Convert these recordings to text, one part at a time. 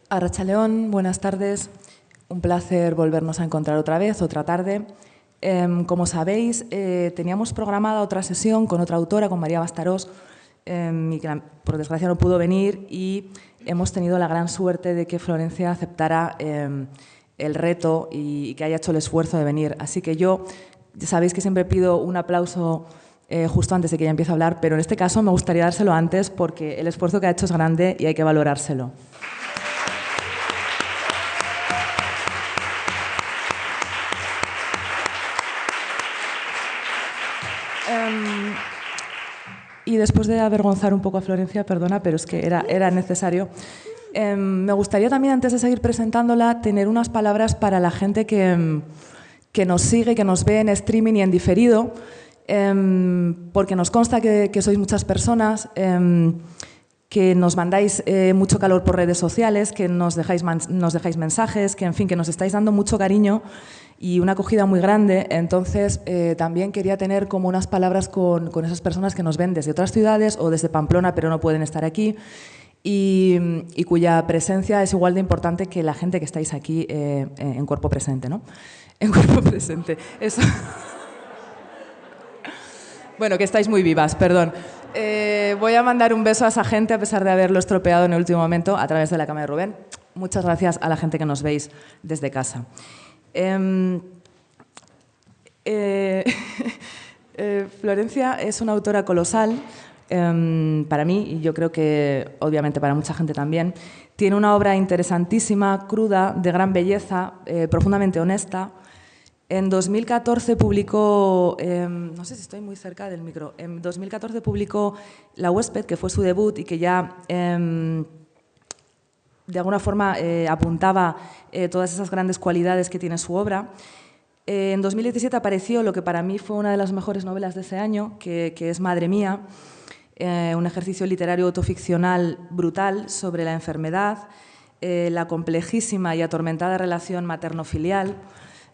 Arratsaldeon, buenas tardes. Un placer volvernos a encontrar otra vez, otra tarde. Como sabéis, teníamos programada otra sesión con otra autora, con María Bastarós, y que por desgracia no pudo venir, y hemos tenido la gran suerte de que Florencia aceptara el reto y que haya hecho el esfuerzo de venir. Así que yo, sabéis que siempre pido un aplauso justo antes de que ella empiece a hablar, pero en este caso me gustaría dárselo antes porque el esfuerzo que ha hecho es grande y hay que valorárselo. Y después de avergonzar un poco a Florencia, perdona, pero es que era necesario, me gustaría también, antes de seguir presentándola, tener unas palabras para la gente que nos sigue, que nos ve en streaming y en diferido, porque nos consta que sois muchas personas, que nos mandáis mucho calor por redes sociales, que nos dejáis mensajes, que en fin, que nos estáis dando mucho cariño y una acogida muy grande. Entonces, también quería tener como unas palabras con esas personas que nos ven desde otras ciudades o desde Pamplona, pero no pueden estar aquí, y cuya presencia es igual de importante que la gente que estáis aquí en cuerpo presente, ¿no? En cuerpo presente, eso. Bueno, que estáis muy vivas, perdón. Voy a mandar un beso a esa gente, a pesar de haberlo estropeado en el último momento, a través de la cámara de Rubén. Muchas gracias a la gente que nos veis desde casa. Florencia es una autora colosal, para mí, y yo creo que obviamente para mucha gente también. Tiene una obra interesantísima, cruda, de gran belleza, profundamente honesta. En 2014 publicó, no sé si estoy muy cerca del micro, en 2014 publicó La huésped, que fue su debut y que ya de alguna forma apuntaba todas esas grandes cualidades que tiene su obra. En 2017 apareció lo que para mí fue una de las mejores novelas de ese año, que es Madre mía, un ejercicio literario autoficcional brutal sobre la enfermedad, la complejísima y atormentada relación materno-filial,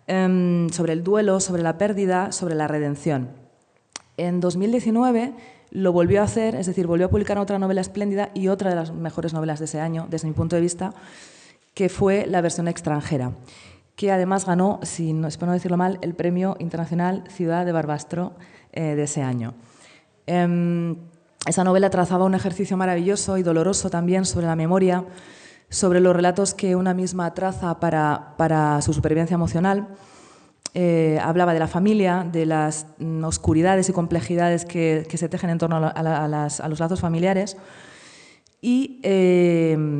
sobre el duelo, sobre la pérdida, sobre la redención. En 2019 lo volvió a hacer, es decir, volvió a publicar otra novela espléndida y otra de las mejores novelas de ese año, desde mi punto de vista, que fue La versión extranjera, que además ganó, espero no decirlo mal, el Premio Internacional Ciudad de Barbastro de ese año. Esa novela trazaba un ejercicio maravilloso y doloroso también sobre la memoria, sobre los relatos que una misma traza para su supervivencia emocional. Hablaba de la familia, de las oscuridades y complejidades que se tejen en torno a los lazos familiares, y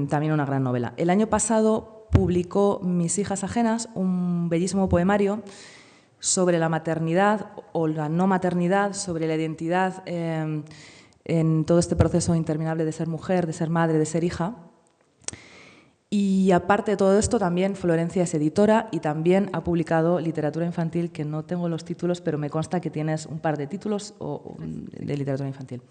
también una gran novela. El año pasado publicó Mis hijas ajenas, un bellísimo poemario sobre la maternidad o la no maternidad, sobre la identidad en todo este proceso interminable de ser mujer, de ser madre, de ser hija. Y aparte de todo esto, también Florencia es editora y también ha publicado literatura infantil, que no tengo los títulos, pero me consta que tienes un par de títulos de literatura infantil.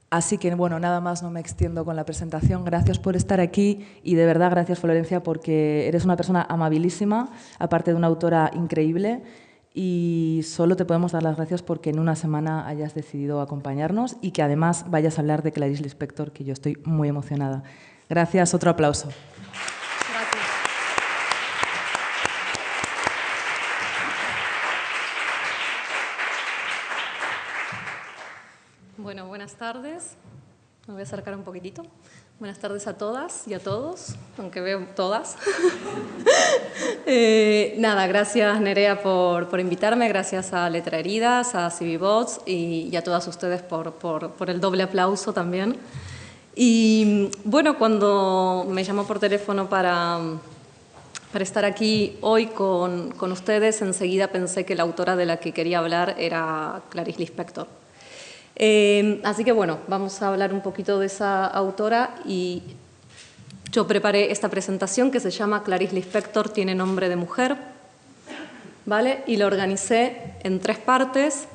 Así que, bueno, nada más, no me extiendo con la presentación. Gracias por estar aquí y, de verdad, gracias, Florencia, porque eres una persona amabilísima, aparte de una autora increíble, y solo te podemos dar las gracias porque en una semana hayas decidido acompañarnos y que, además, vayas a hablar de Clarice Lispector, que yo estoy muy emocionada. Gracias, otro aplauso. Gracias. Bueno, buenas tardes. Me voy a acercar un poquitito. Buenas tardes a todas y a todos, aunque veo todas. Nada, gracias Nerea por invitarme, gracias a Letra Heridas, a CiviBots y a todas ustedes por el doble aplauso también. Y bueno, cuando me llamó por teléfono para estar aquí hoy con ustedes, enseguida pensé que la autora de la que quería hablar era Clarice Lispector. Así que bueno, vamos a hablar un poquito de esa autora y yo preparé esta presentación que se llama Clarice Lispector tiene nombre de mujer, ¿vale? Y la organicé en 3 partes.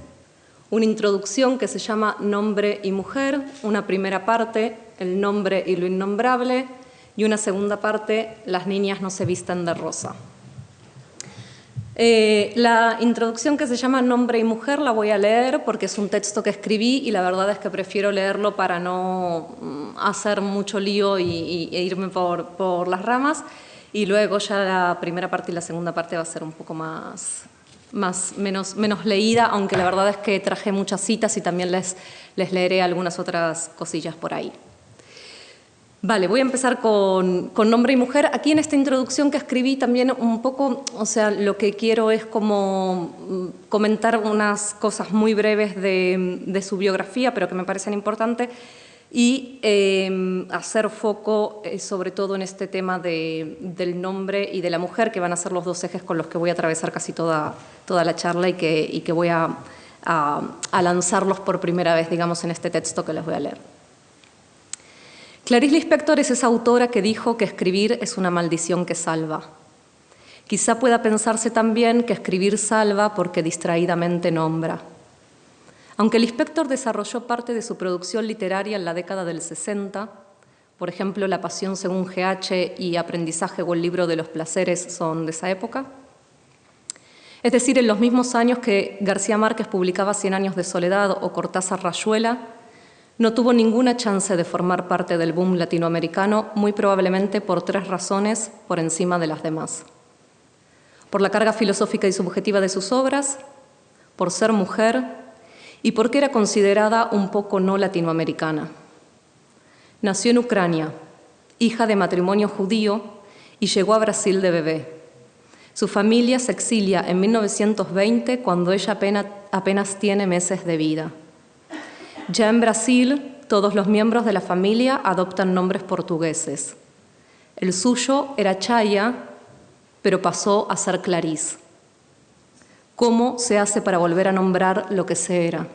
Una introducción que se llama Nombre y Mujer, una primera parte, el nombre y lo innombrable, y una segunda parte, Las niñas no se visten de rosa. La introducción, que se llama Nombre y Mujer, la voy a leer porque es un texto que escribí y la verdad es que prefiero leerlo para no hacer mucho lío e irme por las ramas. Y luego ya la primera parte y la segunda parte va a ser un poco menos leída, aunque la verdad es que traje muchas citas y también les leeré algunas otras cosillas por ahí. Vale, voy a empezar con Nombre y Mujer. Aquí en esta introducción que escribí también un poco, o sea, lo que quiero es como comentar unas cosas muy breves de su biografía, pero que me parecen importantes, y hacer foco sobre todo en este tema del nombre y de la mujer, que van a ser los dos ejes con los que voy a atravesar casi toda la charla y que voy a lanzarlos por primera vez, digamos, en este texto que les voy a leer. Clarice Lispector es esa autora que dijo que escribir es una maldición que salva. Quizá pueda pensarse también que escribir salva porque distraídamente nombra. Aunque Lispector desarrolló parte de su producción literaria en la década del 60, por ejemplo, La Pasión según G.H. y Aprendizaje o El libro de los placeres son de esa época, es decir, en los mismos años que García Márquez publicaba Cien años de soledad o Cortázar Rayuela, no tuvo ninguna chance de formar parte del boom latinoamericano, muy probablemente por 3 razones por encima de las demás. Por la carga filosófica y subjetiva de sus obras, por ser mujer y porque era considerada un poco no latinoamericana. Nació en Ucrania, hija de matrimonio judío, y llegó a Brasil de bebé. Su familia se exilia en 1920 cuando ella apenas tiene meses de vida. Ya en Brasil, todos los miembros de la familia adoptan nombres portugueses. El suyo era Chaya, pero pasó a ser Clarice. ¿Cómo se hace para volver a nombrar lo que se era?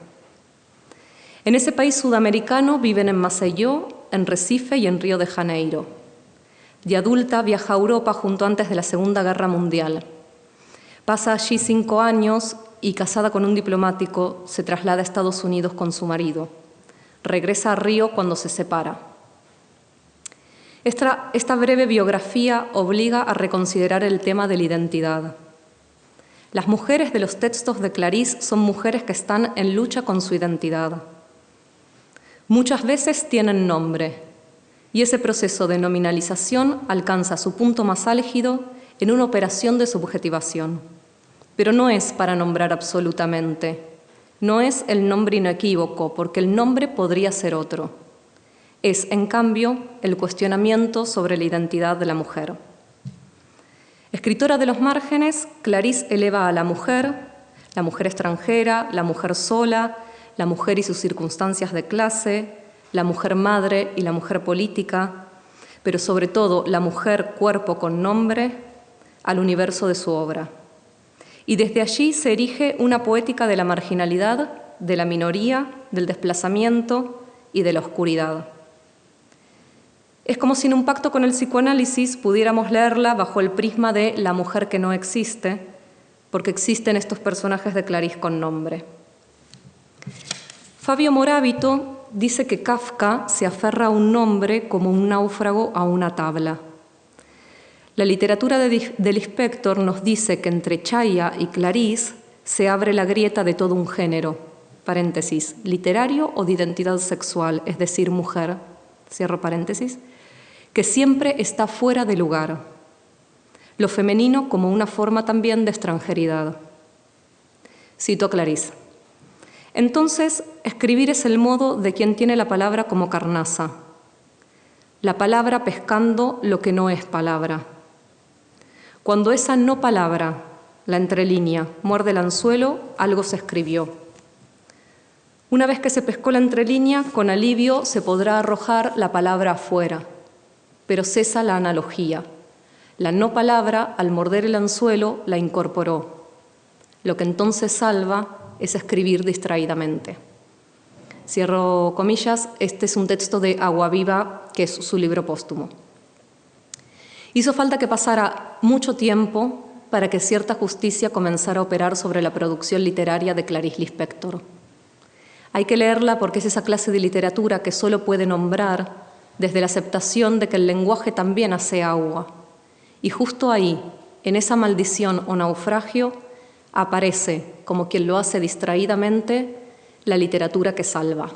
En ese país sudamericano viven en Maceió, en Recife y en Río de Janeiro. De adulta viaja a Europa justo antes de la Segunda Guerra Mundial. Pasa allí 5 años y, casada con un diplomático, se traslada a Estados Unidos con su marido. Regresa a Río cuando se separa. Esta breve biografía obliga a reconsiderar el tema de la identidad. Las mujeres de los textos de Clarice son mujeres que están en lucha con su identidad. Muchas veces tienen nombre, y ese proceso de nominalización alcanza su punto más álgido en una operación de subjetivación. Pero no es para nombrar absolutamente. No es el nombre inequívoco, porque el nombre podría ser otro. Es, en cambio, el cuestionamiento sobre la identidad de la mujer. Escritora de los márgenes, Clarice eleva a la mujer extranjera, la mujer sola, la mujer y sus circunstancias de clase, la mujer madre y la mujer política, pero sobre todo la mujer cuerpo con nombre, al universo de su obra. Y desde allí se erige una poética de la marginalidad, de la minoría, del desplazamiento y de la oscuridad. Es como si en un pacto con el psicoanálisis pudiéramos leerla bajo el prisma de la mujer que no existe, porque existen estos personajes de Clarice con nombre. Fabio Morábito dice que Kafka se aferra a un nombre como un náufrago a una tabla. La literatura de Lispector nos dice que entre Chaya y Clarice se abre la grieta de todo un género, paréntesis, literario o de identidad sexual, es decir, mujer, cierro paréntesis, que siempre está fuera de lugar. Lo femenino como una forma también de extranjeridad. Cito a Clarice. Entonces, escribir es el modo de quien tiene la palabra como carnaza. La palabra pescando lo que no es palabra. Cuando esa no palabra, la entrelínea, muerde el anzuelo, algo se escribió. Una vez que se pescó la entrelínea, con alivio se podrá arrojar la palabra afuera, pero cesa la analogía. La no palabra, al morder el anzuelo, la incorporó. Lo que entonces salva es escribir distraídamente. Cierro comillas, este es un texto de Agua Viva, que es su libro póstumo. Hizo falta que pasara mucho tiempo para que cierta justicia comenzara a operar sobre la producción literaria de Clarice Lispector. Hay que leerla porque es esa clase de literatura que solo puede nombrar desde la aceptación de que el lenguaje también hace agua. Y justo ahí, en esa maldición o naufragio aparece, como quien lo hace distraídamente, la literatura que salva.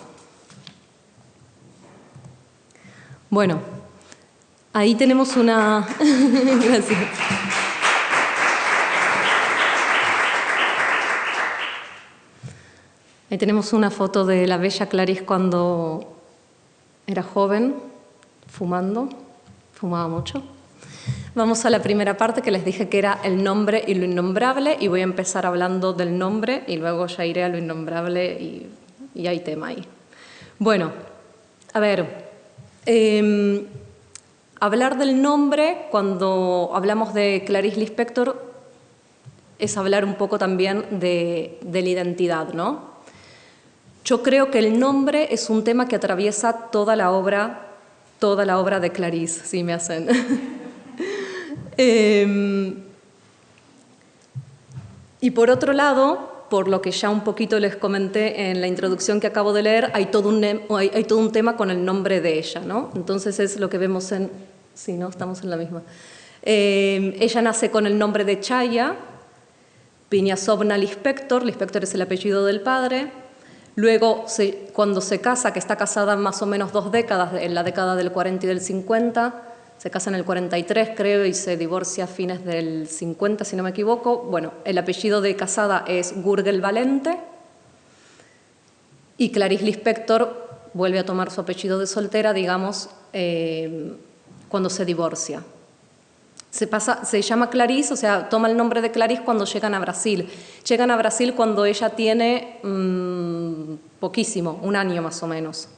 Bueno, ahí tenemos una... Gracias. Ahí tenemos una foto de la bella Clarice cuando era joven, fumaba mucho. Vamos a la primera parte que les dije que era el nombre y lo innombrable, y voy a empezar hablando del nombre y luego ya iré a lo innombrable y hay tema ahí. Bueno, a ver, hablar del nombre cuando hablamos de Clarice Lispector es hablar un poco también de la identidad, ¿no? Yo creo que el nombre es un tema que atraviesa toda la obra de Clarice, si me hacen. Y por otro lado, por lo que ya un poquito les comenté en la introducción que acabo de leer, hay todo un tema con el nombre de ella, ¿no? Entonces es lo que vemos en... Sí, ¿no? Estamos en la misma. Ella nace con el nombre de Chaya, Kniazovna Lispector es el apellido del padre. Luego, cuando se casa, que está casada más o menos 2 décadas, en la década del 40 y del 50, se casa en el 43, creo, y se divorcia a fines del 50, si no me equivoco. Bueno, el apellido de casada es Gurgel Valente, y Clarice Lispector vuelve a tomar su apellido de soltera, digamos, cuando se divorcia. Se llama Clarice, o sea, toma el nombre de Clarice cuando llegan a Brasil. Llegan a Brasil cuando ella tiene poquísimo, 1 año más o menos.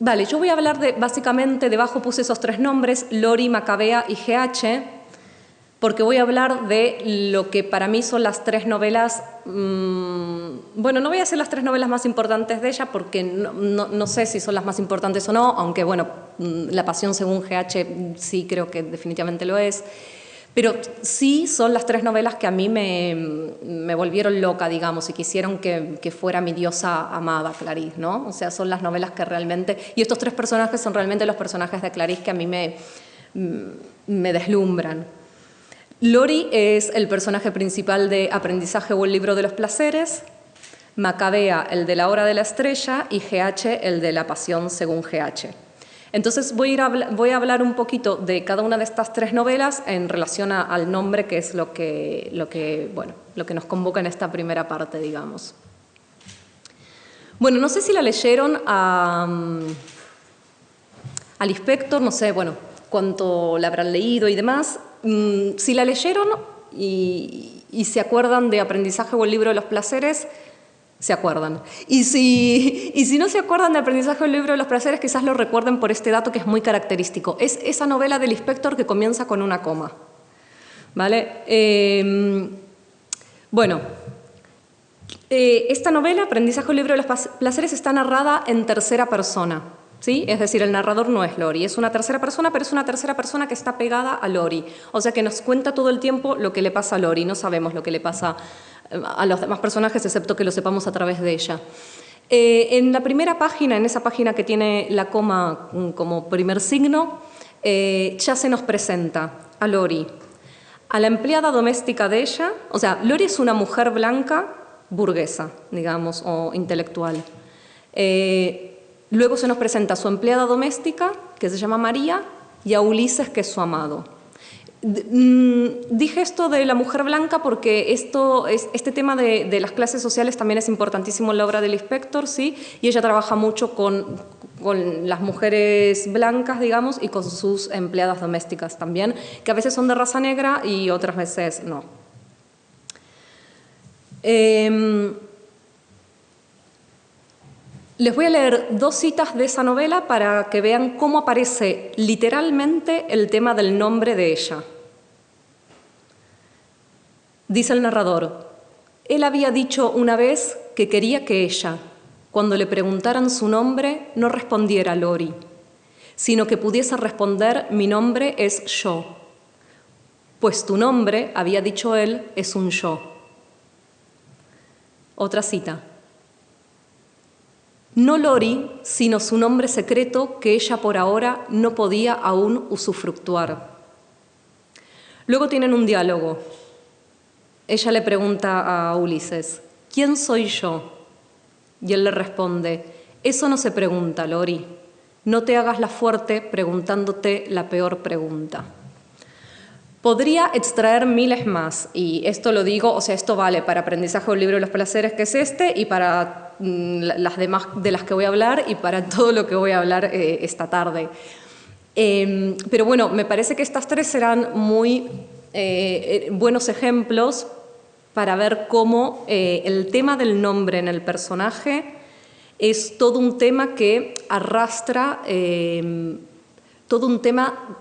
Vale, yo voy a hablar básicamente, debajo puse esos 3 nombres, Lori, Macabea y GH, porque voy a hablar de lo que para mí son las 3 novelas, bueno, no voy a hacer las 3 novelas más importantes de ella, porque no sé si son las más importantes o no, aunque bueno, La Pasión según GH sí creo que definitivamente lo es, pero sí son las 3 novelas que a mí me volvieron loca, digamos, y quisieron que fuera mi diosa amada, Clarice, ¿no? O sea, son las novelas que realmente... Y estos 3 personajes son realmente los personajes de Clarice que a mí me deslumbran. Lori es el personaje principal de Aprendizaje o el libro de los placeres, Macabea el de La hora de la estrella y GH el de La pasión según GH. Entonces voy a hablar un poquito de cada una de estas 3 novelas en relación al nombre, que es lo que nos convoca en esta primera parte, digamos. Bueno, no sé si la leyeron a Lispector, no sé, bueno, cuánto la habrán leído y demás. Si la leyeron y se acuerdan de Aprendizaje o el libro de los placeres, se acuerdan. Y si no se acuerdan de Aprendizaje o el libro de los placeres, quizás lo recuerden por este dato que es muy característico. Es esa novela de Lispector que comienza con una coma. ¿Vale? Bueno, esta novela, Aprendizaje o el libro de los placeres, está narrada en tercera persona. ¿Sí? Es decir, el narrador no es Lori, es una tercera persona, pero es una tercera persona que está pegada a Lori. O sea que nos cuenta todo el tiempo lo que le pasa a Lori, no sabemos lo que le pasa a los demás personajes, excepto que lo sepamos a través de ella. En la primera página, en esa página que tiene la coma como primer signo, ya se nos presenta a Lori, a la empleada doméstica de ella. O sea, Lori es una mujer blanca, burguesa, digamos, o intelectual. Luego se nos presenta a su empleada doméstica, que se llama María, y a Ulises, que es su amado. Dije esto de la mujer blanca porque este tema de las clases sociales también es importantísimo en la obra de Lispector, ¿sí? Y ella trabaja mucho con las mujeres blancas, digamos, y con sus empleadas domésticas también, que a veces son de raza negra y otras veces no. Les voy a leer 2 citas de esa novela para que vean cómo aparece literalmente el tema del nombre de ella. Dice el narrador: él había dicho una vez que quería que ella, cuando le preguntaran su nombre, no respondiera Lori, sino que pudiese responder: mi nombre es yo. Pues tu nombre, había dicho él, es un yo. Otra cita. no Lori, sino su nombre secreto que ella por ahora no podía aún usufructuar. Luego tienen un diálogo. Ella le pregunta a Ulises, ¿quién soy yo? Y él le responde, eso no se pregunta, Lori. No te hagas la fuerte preguntándote la peor pregunta. Podría extraer miles más, y esto lo digo, o sea, esto vale para Aprendizaje de un libro de los placeres, que es este, y para las demás de las que voy a hablar, y para todo lo que voy a hablar esta tarde. Pero bueno, me parece que estas tres serán muy buenos ejemplos para ver cómo el tema del nombre en el personaje es todo un tema que arrastra todo un tema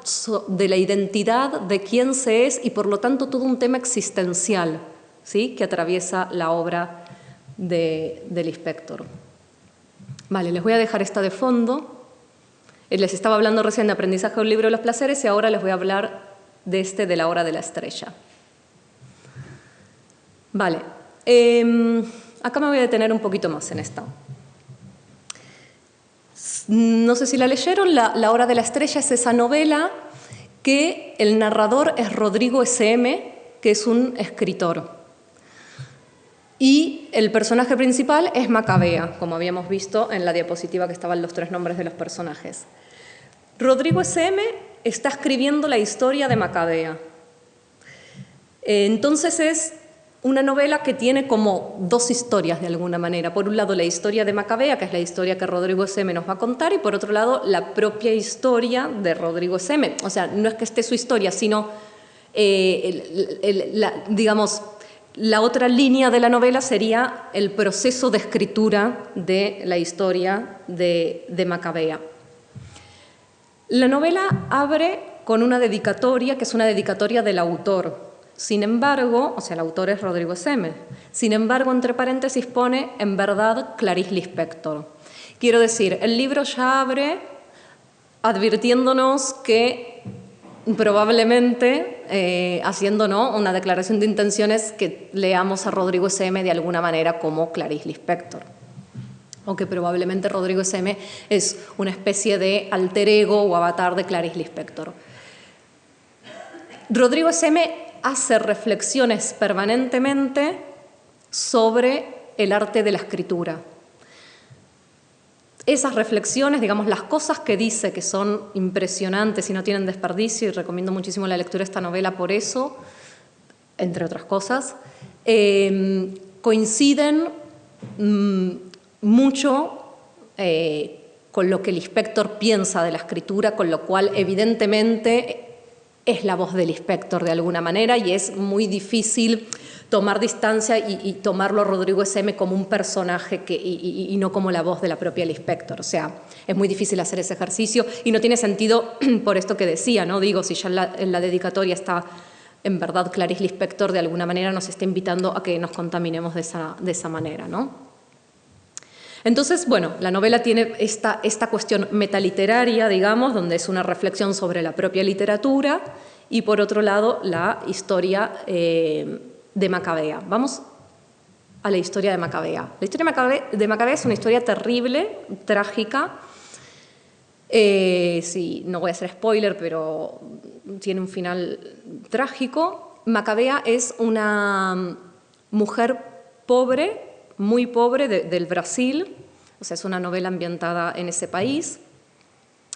de la identidad, de quién se es y por lo tanto todo un tema existencial, ¿sí?, que atraviesa la obra del inspector. Vale, les voy a dejar esta de fondo. Les estaba hablando recién de Aprendizaje de un libro de los placeres y ahora les voy a hablar de la hora de la estrella. Vale, acá me voy a detener un poquito más en esta. No sé si la leyeron, La hora de la estrella es esa novela que el narrador es Rodrigo S.M., que es un escritor. Y el personaje principal es Macabea, como habíamos visto en la diapositiva que estaban los tres nombres de los personajes. Rodrigo S.M. está escribiendo la historia de Macabea. Entonces es una novela que tiene como dos historias de alguna manera. Por un lado la historia de Macabea, que es la historia que Rodrigo S.M. nos va a contar, y por otro lado la propia historia de Rodrigo S.M. O sea, no es que esté su historia, sino, digamos, la otra línea de la novela sería el proceso de escritura de la historia de Macabea. La novela abre con una dedicatoria, que es una dedicatoria del autor. Sin embargo, o sea, el autor es Rodrigo S.M. Sin embargo, entre paréntesis pone, en verdad, Clarice Lispector. Quiero decir, el libro ya abre advirtiéndonos que probablemente, haciendo, ¿no?, una declaración de intenciones, que leamos a Rodrigo S.M. de alguna manera como Clarice Lispector. O que probablemente Rodrigo S.M. es una especie de alter ego o avatar de Clarice Lispector. Rodrigo S.M. hace reflexiones permanentemente sobre el arte de la escritura. Esas reflexiones, digamos, las cosas que dice que son impresionantes y no tienen desperdicio, y recomiendo muchísimo la lectura de esta novela por eso, entre otras cosas, coinciden mucho con lo que Lispector piensa de la escritura, con lo cual evidentemente es la voz del inspector de alguna manera, y es muy difícil tomar distancia y tomarlo a Rodrigo S.M. como un personaje y no como la voz de la propia Lispector. O sea, es muy difícil hacer ese ejercicio y no tiene sentido por esto que decía, ¿no? Digo, si ya en la dedicatoria está, en verdad, Clarice Lispector, de alguna manera nos está invitando a que nos contaminemos de esa manera, ¿no? Entonces, bueno, la novela tiene esta cuestión metaliteraria, digamos, donde es una reflexión sobre la propia literatura, y por otro lado la historia de Macabea. Vamos a la historia de Macabea. La historia de Macabea es una historia terrible, trágica. Sí, no voy a hacer spoiler, pero tiene un final trágico. Macabea es una mujer pobre, muy pobre, del Brasil. O sea, es una novela ambientada en ese país.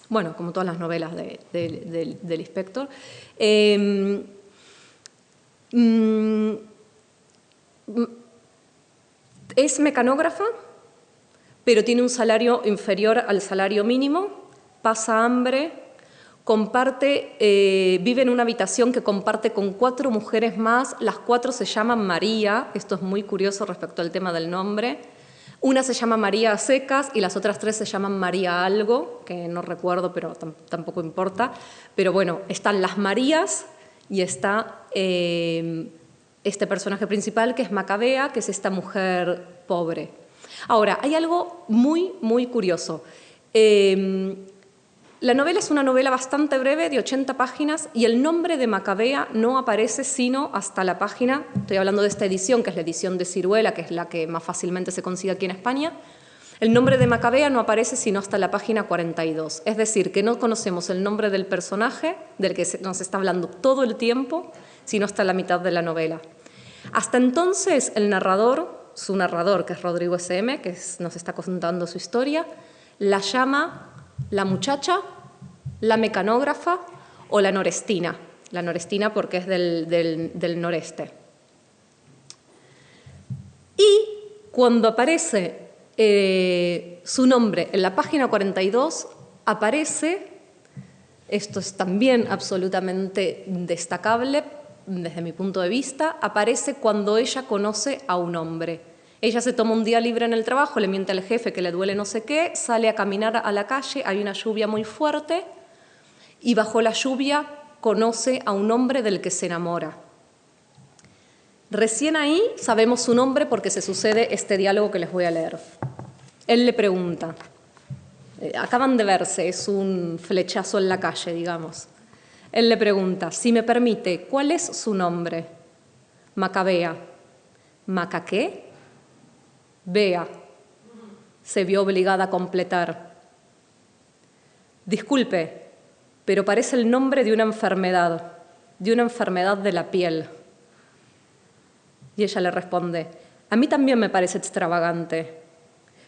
Bueno, como todas las novelas del inspector. Es mecanógrafa, pero tiene un salario inferior al salario mínimo, pasa hambre, vive en una habitación que comparte con 4 mujeres más. Las 4 se llaman María. Esto es muy curioso respecto al tema del nombre. Una se llama María a secas y las otras 3 se llaman María algo, que no recuerdo, pero tampoco importa. Pero bueno, están las Marías y está este personaje principal, que es Macabea, que es esta mujer pobre. Ahora, hay algo muy, muy curioso. La novela es una novela bastante breve, de 80 páginas, y el nombre de Macabea no aparece sino hasta la página, estoy hablando de esta edición, que es la edición de Siruela, que es la que más fácilmente se consigue aquí en España, El nombre de Macabea no aparece sino hasta la página 42, es decir, que no conocemos el nombre del personaje del que nos está hablando todo el tiempo, sino hasta la mitad de la novela. Hasta entonces, el narrador, su narrador, que es Rodrigo S.M., que nos está contando su historia, la llama la muchacha, la mecanógrafa o la norestina. La norestina porque es del noreste. Y cuando aparece su nombre en la página 42, aparece, esto es también absolutamente destacable desde mi punto de vista, aparece cuando ella conoce a un hombre. Ella se toma un día libre en el trabajo, le miente al jefe que le duele no sé qué, sale a caminar a la calle, hay una lluvia muy fuerte y bajo la lluvia conoce a un hombre del que se enamora. Recién ahí sabemos su nombre porque se sucede este diálogo que les voy a leer. Él le pregunta, acaban de verse, es un flechazo en la calle, digamos. Él le pregunta, si me permite, ¿cuál es su nombre? Macabea. ¿Maca qué? Bea. Se vio obligada a completar. Disculpe, pero parece el nombre de una enfermedad de la piel. Y ella le responde, a mí también me parece extravagante,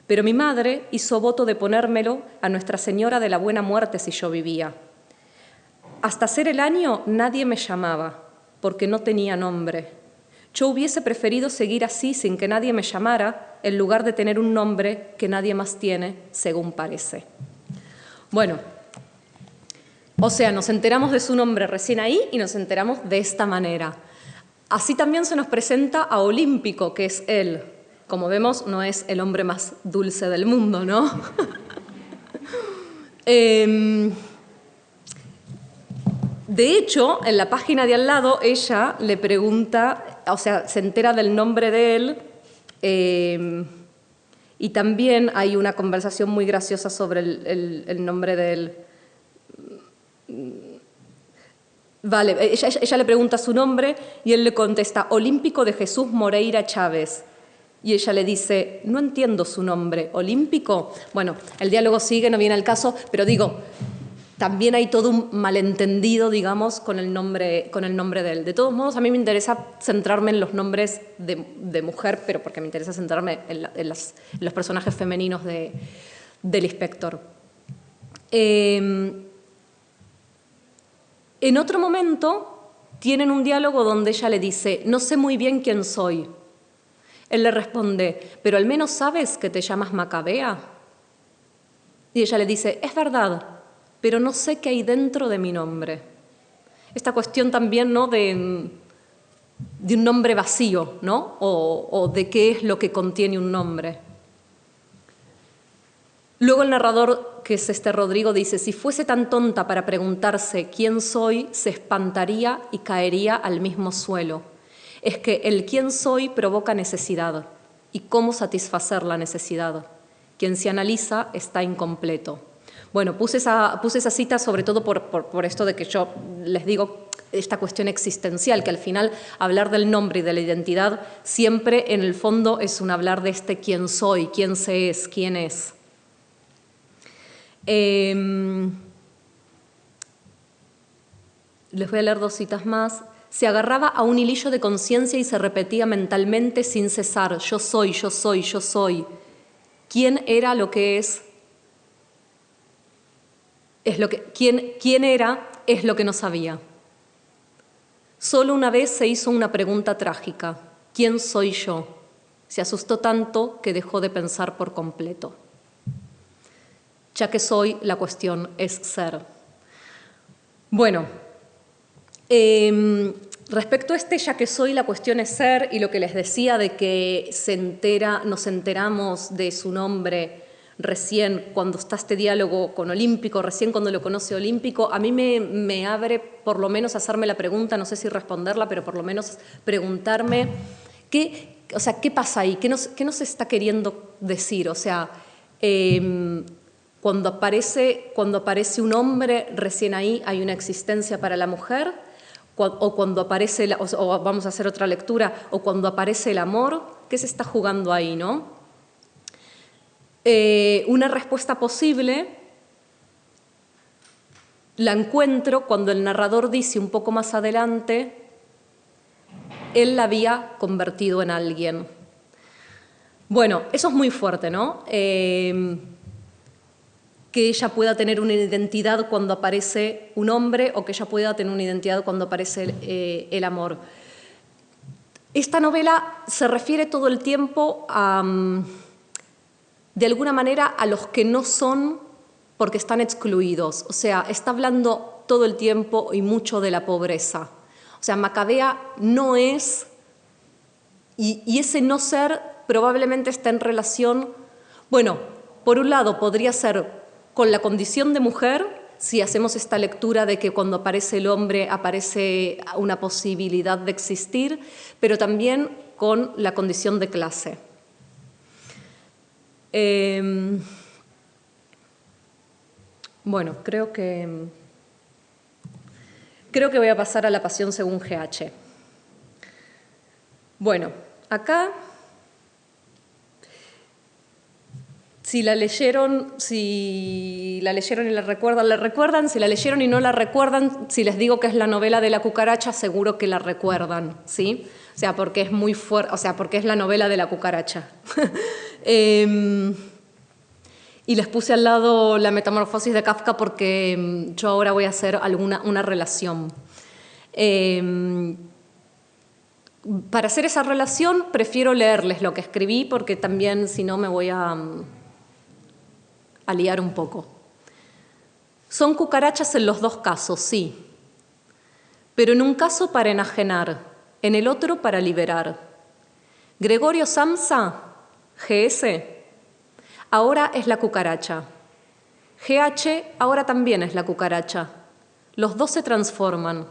pero mi madre hizo voto de ponérmelo a Nuestra Señora de la Buena Muerte si yo vivía. Hasta hacer el año nadie me llamaba, porque no tenía nombre. Yo hubiese preferido seguir así sin que nadie me llamara, en lugar de tener un nombre que nadie más tiene, según parece. Bueno, o sea, nos enteramos de su nombre recién ahí y nos enteramos de esta manera. Así también se nos presenta a Olímpico, que es él. Como vemos, no es el hombre más dulce del mundo, ¿no? De hecho, en la página de al lado, ella le pregunta, o sea, se entera del nombre de él, y también hay una conversación muy graciosa sobre el nombre de él. Vale, ella le pregunta su nombre y él le contesta, Olímpico de Jesús Moreira Chávez. Y ella le dice, no entiendo su nombre, ¿Olímpico? Bueno, el diálogo sigue, no viene al caso, pero digo, también hay todo un malentendido, digamos, con el nombre de él. De todos modos, a mí me interesa centrarme en los nombres de mujer, pero porque me interesa centrarme en los personajes femeninos del inspector. En otro momento, tienen un diálogo donde ella le dice, no sé muy bien quién soy. Él le responde, pero al menos sabes que te llamas Macabea. Y ella le dice, es verdad, pero no sé qué hay dentro de mi nombre. Esta cuestión también, ¿no?, de un nombre vacío, ¿no? O de qué es lo que contiene un nombre. Luego el narrador, que es Rodrigo, dice, si fuese tan tonta para preguntarse quién soy, se espantaría y caería al mismo suelo. Es que el quién soy provoca necesidad. ¿Y cómo satisfacer la necesidad? Quien se analiza está incompleto. Bueno, puse esa cita sobre todo por esto de que yo les digo esta cuestión existencial, que al final hablar del nombre y de la identidad siempre en el fondo es un hablar de este quién soy, quién se es, quién es. Les voy a leer 2 citas más. Se agarraba a un hilillo de conciencia y se repetía mentalmente sin cesar, yo soy, yo soy, yo soy. ¿Quién era lo que es? ¿Quién era? Es lo que no sabía. Solo una vez se hizo una pregunta trágica. ¿Quién soy yo? Se asustó tanto que dejó de pensar por completo. Ya que soy, la cuestión es ser. Bueno, respecto a ya que soy, la cuestión es ser, y lo que les decía de que nos enteramos de su nombre recién cuando está este diálogo con Olímpico, recién cuando lo conoce Olímpico, a mí me abre por lo menos hacerme la pregunta, no sé si responderla, pero por lo menos preguntarme qué pasa ahí, qué nos está queriendo decir. O sea, cuando aparece un hombre, recién ahí hay una existencia para la mujer, o cuando aparece, o vamos a hacer otra lectura, o cuando aparece el amor, ¿qué se está jugando ahí, no? Una respuesta posible la encuentro cuando el narrador dice un poco más adelante, él la había convertido en alguien. Bueno, eso es muy fuerte, ¿no? Que ella pueda tener una identidad cuando aparece un hombre o que ella pueda tener una identidad cuando aparece el amor. Esta novela se refiere todo el tiempo de alguna manera a los que no son porque están excluidos. O sea, está hablando todo el tiempo y mucho de la pobreza. O sea, Macabea no es, y ese no ser probablemente está en relación, bueno, por un lado podría ser con la condición de mujer, si hacemos esta lectura de que cuando aparece el hombre aparece una posibilidad de existir, pero también con la condición de clase. Bueno, creo que voy a pasar a La Pasión según GH. Bueno, acá, si la leyeron y la recuerdan, si la leyeron y no la recuerdan, si les digo que es la novela de la cucaracha, seguro que la recuerdan, ¿sí? O sea, porque es muy fuerte, o sea, porque es la novela de la cucaracha. Y les puse al lado La Metamorfosis de Kafka porque yo ahora voy a hacer una relación. Para hacer esa relación prefiero leerles lo que escribí porque también si no me voy a liar un poco. Son cucarachas en los dos casos, sí, pero en un caso para enajenar, en el otro para liberar. Gregorio Samsa, GS, ahora es la cucaracha. GH ahora también es la cucaracha. Los dos se transforman.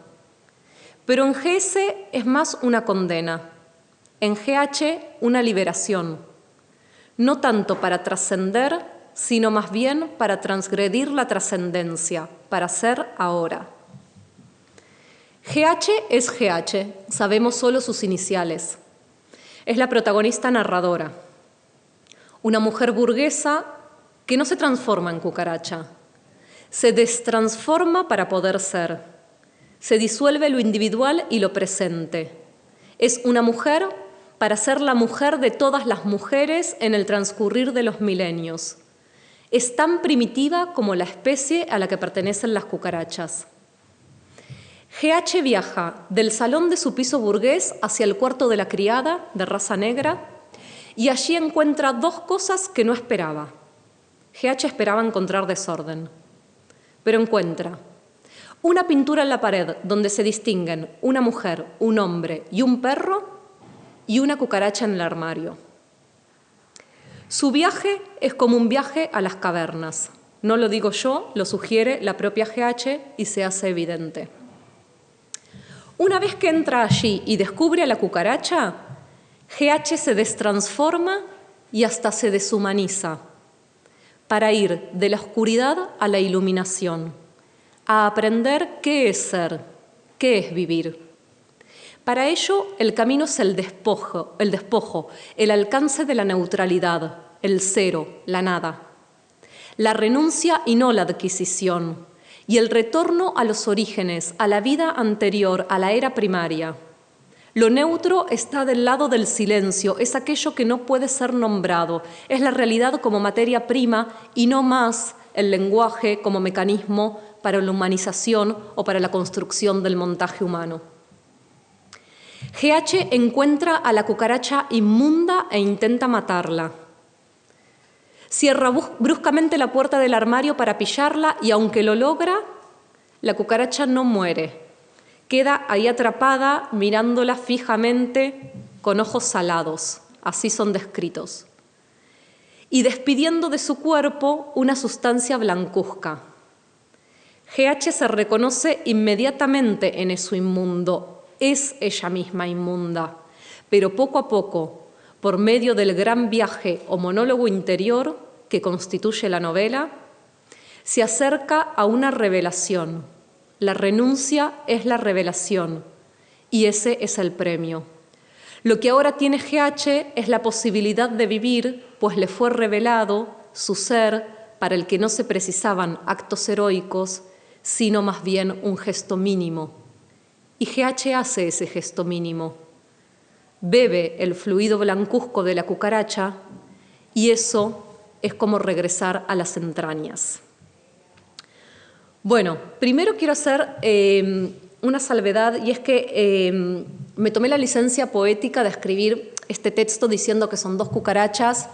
Pero en GS es más una condena. En GH una liberación. No tanto para trascender, sino más bien para transgredir la trascendencia, para ser ahora. GH es GH, sabemos solo sus iniciales. Es la protagonista narradora. Una mujer burguesa que no se transforma en cucaracha, se destransforma para poder ser. Se disuelve lo individual y lo presente. Es una mujer para ser la mujer de todas las mujeres en el transcurrir de los milenios. Es tan primitiva como la especie a la que pertenecen las cucarachas. GH viaja del salón de su piso burgués hacia el cuarto de la criada, de raza negra, y allí encuentra dos cosas que no esperaba. GH esperaba encontrar desorden, pero encuentra una pintura en la pared donde se distinguen una mujer, un hombre y un perro y una cucaracha en el armario. Su viaje es como un viaje a las cavernas. No lo digo yo, lo sugiere la propia GH y se hace evidente. Una vez que entra allí y descubre a la cucaracha, GH se destransforma y hasta se deshumaniza para ir de la oscuridad a la iluminación, a aprender qué es ser, qué es vivir. Para ello, el camino es el despojo, el alcance de la neutralidad, el cero, la nada. La renuncia y no la adquisición, y el retorno a los orígenes, a la vida anterior, a la era primaria. Lo neutro está del lado del silencio, es aquello que no puede ser nombrado, es la realidad como materia prima y no más el lenguaje como mecanismo para la humanización o para la construcción del montaje humano. GH encuentra a la cucaracha inmunda e intenta matarla. Cierra bruscamente la puerta del armario para pillarla y aunque lo logra, la cucaracha no muere. Queda ahí atrapada mirándola fijamente con ojos salados, así son descritos, y despidiendo de su cuerpo una sustancia blancuzca. GH se reconoce inmediatamente en eso inmundo, es ella misma inmunda, pero poco a poco, por medio del gran viaje o monólogo interior que constituye la novela, se acerca a una revelación. La renuncia es la revelación y ese es el premio. Lo que ahora tiene GH es la posibilidad de vivir, pues le fue revelado su ser para el que no se precisaban actos heroicos, sino más bien un gesto mínimo. Y GH hace ese gesto mínimo. Bebe el fluido blancuzco de la cucaracha y eso es como regresar a las entrañas. Bueno, primero quiero hacer una salvedad, y es que me tomé la licencia poética de escribir este texto diciendo que son 2 cucarachas,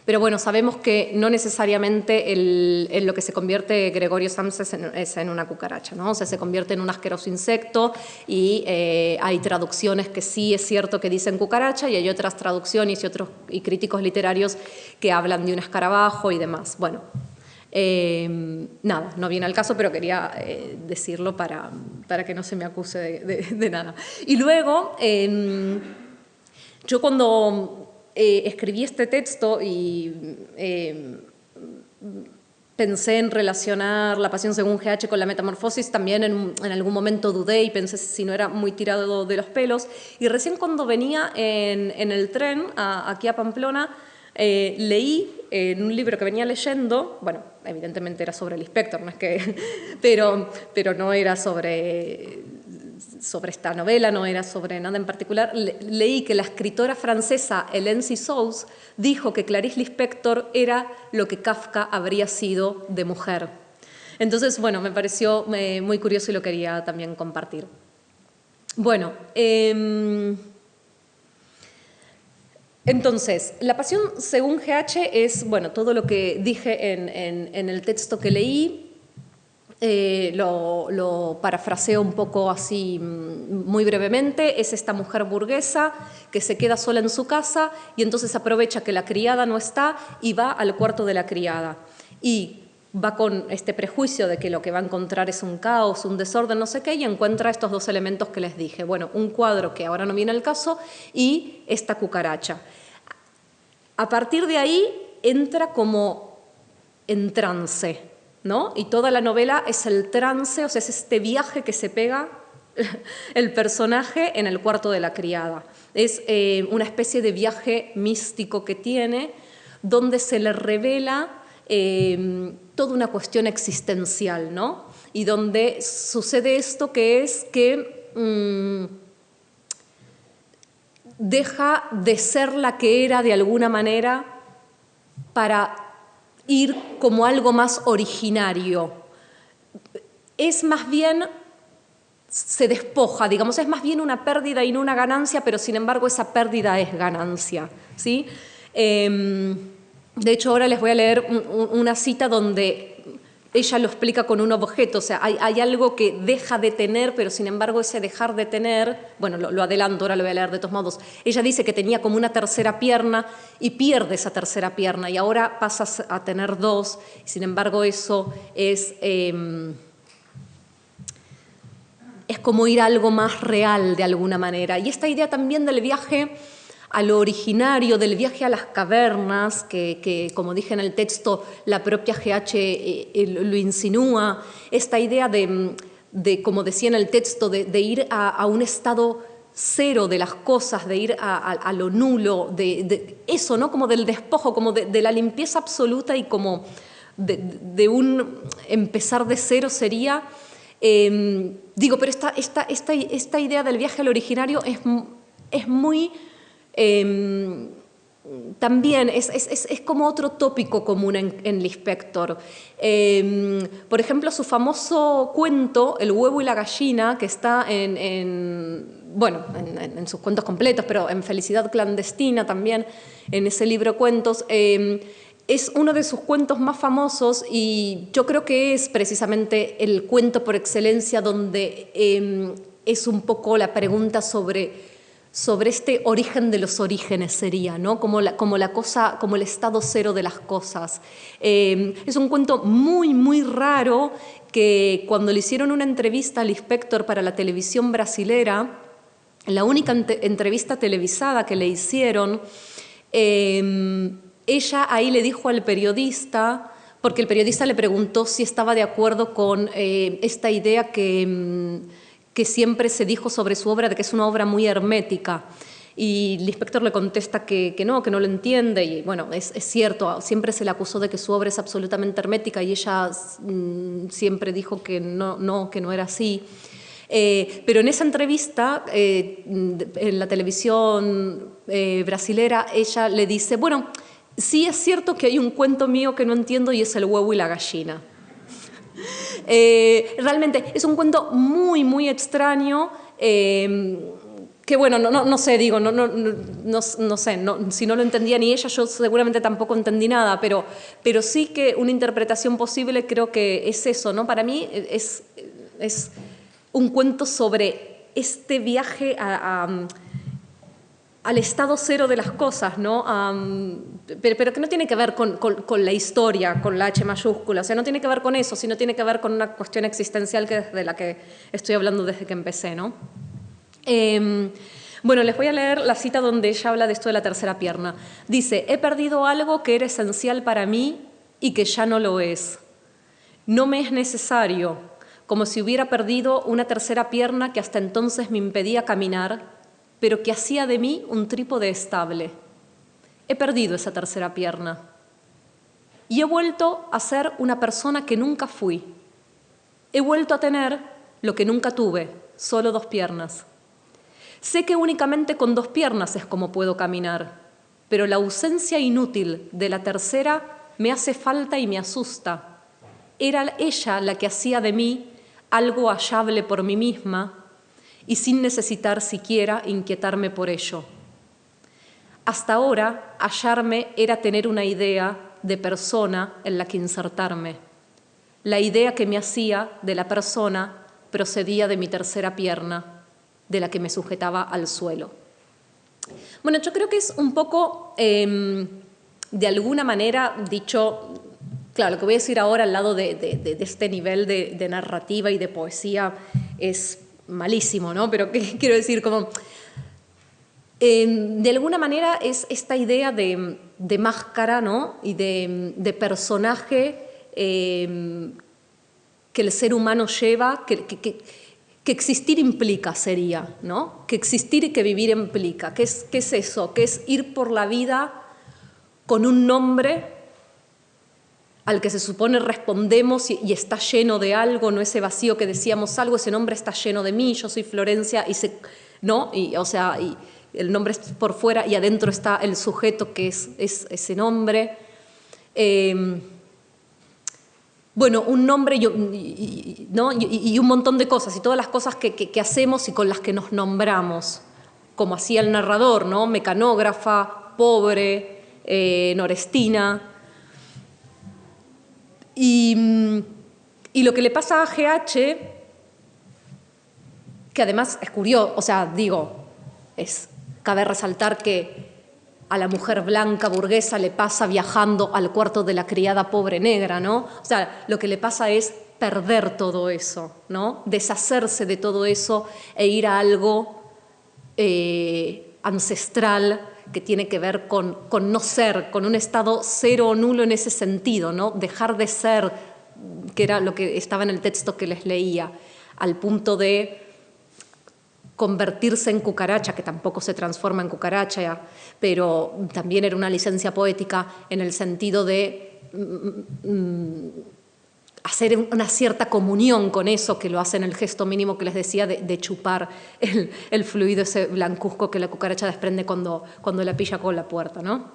pero bueno, sabemos que no necesariamente en lo que se convierte Gregorio Sams es en una cucaracha, ¿no? O sea, se convierte en un asqueroso insecto y hay traducciones que sí es cierto que dicen cucaracha y hay otras traducciones y críticos literarios que hablan de un escarabajo y demás. Bueno, nada, no viene al caso, pero quería decirlo para que no se me acuse de nada. Y luego, yo cuando escribí este texto y pensé en relacionar La Pasión según GH con la Metamorfosis, también en algún momento dudé y pensé si no era muy tirado de los pelos. Y recién cuando venía en el tren aquí a Pamplona, leí en un libro que venía leyendo, bueno, evidentemente era sobre Lispector, no es que, pero no era sobre esta novela, no era sobre nada en particular. Leí que la escritora francesa Hélène Cixous dijo que Clarice Lispector era lo que Kafka habría sido de mujer. Entonces, bueno, me pareció muy curioso y lo quería también compartir. Bueno, entonces, La Pasión según GH es, bueno, todo lo que dije en el texto que leí. Lo parafraseo un poco así muy brevemente. Es esta mujer burguesa que se queda sola en su casa y entonces aprovecha que la criada no está y va al cuarto de la criada. Y va con este prejuicio de que lo que va a encontrar es un caos, un desorden, no sé qué, y encuentra estos 2 elementos que les dije. Bueno, un cuadro que ahora no viene al caso y esta cucaracha. A partir de ahí entra como en trance, ¿no? Y toda la novela es el trance, o sea, es este viaje que se pega el personaje en el cuarto de la criada. Es una especie de viaje místico que tiene, donde se le revela toda una cuestión existencial, ¿no? Y donde sucede esto que es que deja de ser la que era de alguna manera para ir como algo más originario. Es más bien, se despoja, digamos, es más bien una pérdida y no una ganancia, pero sin embargo esa pérdida es ganancia, ¿sí? De hecho, ahora les voy a leer una cita donde ella lo explica con un objeto, o sea, hay algo que deja de tener, pero sin embargo ese dejar de tener, bueno, lo adelanto, ahora lo voy a leer de todos modos. Ella dice que tenía como una tercera pierna y pierde esa tercera pierna y ahora pasa a tener 2, y sin embargo eso es como ir a algo más real de alguna manera. Y esta idea también del viaje a lo originario, del viaje a las cavernas, que como dije en el texto, la propia GH lo insinúa, esta idea de, como decía en el texto, de ir a un estado cero de las cosas, de ir a lo nulo, de eso, ¿no? Como del despojo, como de la limpieza absoluta y como de un empezar de cero sería... digo, pero esta idea del viaje al originario es muy... también es como otro tópico común en Lispector. Por ejemplo, su famoso cuento, El huevo y la gallina, que está en sus cuentos completos, pero en Felicidad clandestina también, en ese libro de cuentos, es uno de sus cuentos más famosos y yo creo que es precisamente el cuento por excelencia donde es un poco la pregunta sobre este origen de los orígenes sería, ¿no? Como la cosa, como el estado cero de las cosas. Es un cuento muy, muy raro que cuando le hicieron una entrevista a Lispector para la televisión brasilera, la única entrevista televisada que le hicieron, ella ahí le dijo al periodista, porque el periodista le preguntó si estaba de acuerdo con esta idea que siempre se dijo sobre su obra, de que es una obra muy hermética. Y el inspector le contesta que no lo entiende. Y bueno, es cierto, siempre se le acusó de que su obra es absolutamente hermética y ella siempre dijo que no era así. Pero en esa entrevista, en la televisión brasilera, ella le dice, bueno, sí es cierto que hay un cuento mío que no entiendo y es El huevo y la gallina. Realmente es un cuento muy, muy extraño, que bueno, no sé, digo, no sé, si no lo entendía ni ella, yo seguramente tampoco entendí nada, pero sí que una interpretación posible creo que es eso, ¿no? Para mí es un cuento sobre este viaje al estado cero de las cosas, ¿no? Pero que no tiene que ver con la historia, con la H mayúscula, o sea, no tiene que ver con eso, sino tiene que ver con una cuestión existencial de la que estoy hablando desde que empecé, ¿no? Bueno, les voy a leer la cita donde ella habla de esto de la tercera pierna. Dice, he perdido algo que era esencial para mí y que ya no lo es. No me es necesario, como si hubiera perdido una tercera pierna que hasta entonces me impedía caminar, pero que hacía de mí un trípode estable. He perdido esa tercera pierna y he vuelto a ser una persona que nunca fui. He vuelto a tener lo que nunca tuve, solo 2 piernas. Sé que únicamente con 2 piernas es como puedo caminar, pero la ausencia inútil de la tercera me hace falta y me asusta. Era ella la que hacía de mí algo hallable por mí misma y sin necesitar siquiera inquietarme por ello. Hasta ahora, hallarme era tener una idea de persona en la que insertarme. La idea que me hacía de la persona procedía de mi tercera pierna, de la que me sujetaba al suelo. Bueno, yo creo que es un poco, de alguna manera, dicho, claro, lo que voy a decir ahora al lado de este nivel de narrativa y de poesía es malísimo, ¿no? Pero ¿qué quiero decir? Como, de alguna manera es esta idea de máscara, ¿no? Y de personaje que el ser humano lleva, que existir implica sería, ¿no? Que existir y que vivir implica. ¿Qué es eso? Que es ir por la vida con un nombre al que se supone respondemos y está lleno de algo, no ese vacío que decíamos algo, ese nombre está lleno de mí, yo soy Florencia, ¿no? O sea, y el nombre es por fuera y adentro está el sujeto que es ese nombre. Bueno, un nombre ¿no? y un montón de cosas, y todas las cosas que hacemos y con las que nos nombramos, como hacía el narrador, ¿no? Mecanógrafa, pobre, Norestina. Y lo que le pasa a GH, que además es curioso, o sea, digo, cabe resaltar que a la mujer blanca burguesa le pasa viajando al cuarto de la criada pobre negra, ¿no? O sea, lo que le pasa es perder todo eso, ¿no? Deshacerse de todo eso e ir a algo ancestral que tiene que ver con no ser, con un estado cero o nulo en ese sentido, ¿no? Dejar de ser, que era lo que estaba en el texto que les leía, al punto de convertirse en cucaracha, que tampoco se transforma en cucaracha, pero también era una licencia poética en el sentido de hacer una cierta comunión con eso, que lo hace en el gesto mínimo que les decía de chupar el fluido ese blancuzco que la cucaracha desprende cuando la pilla con la puerta, ¿no?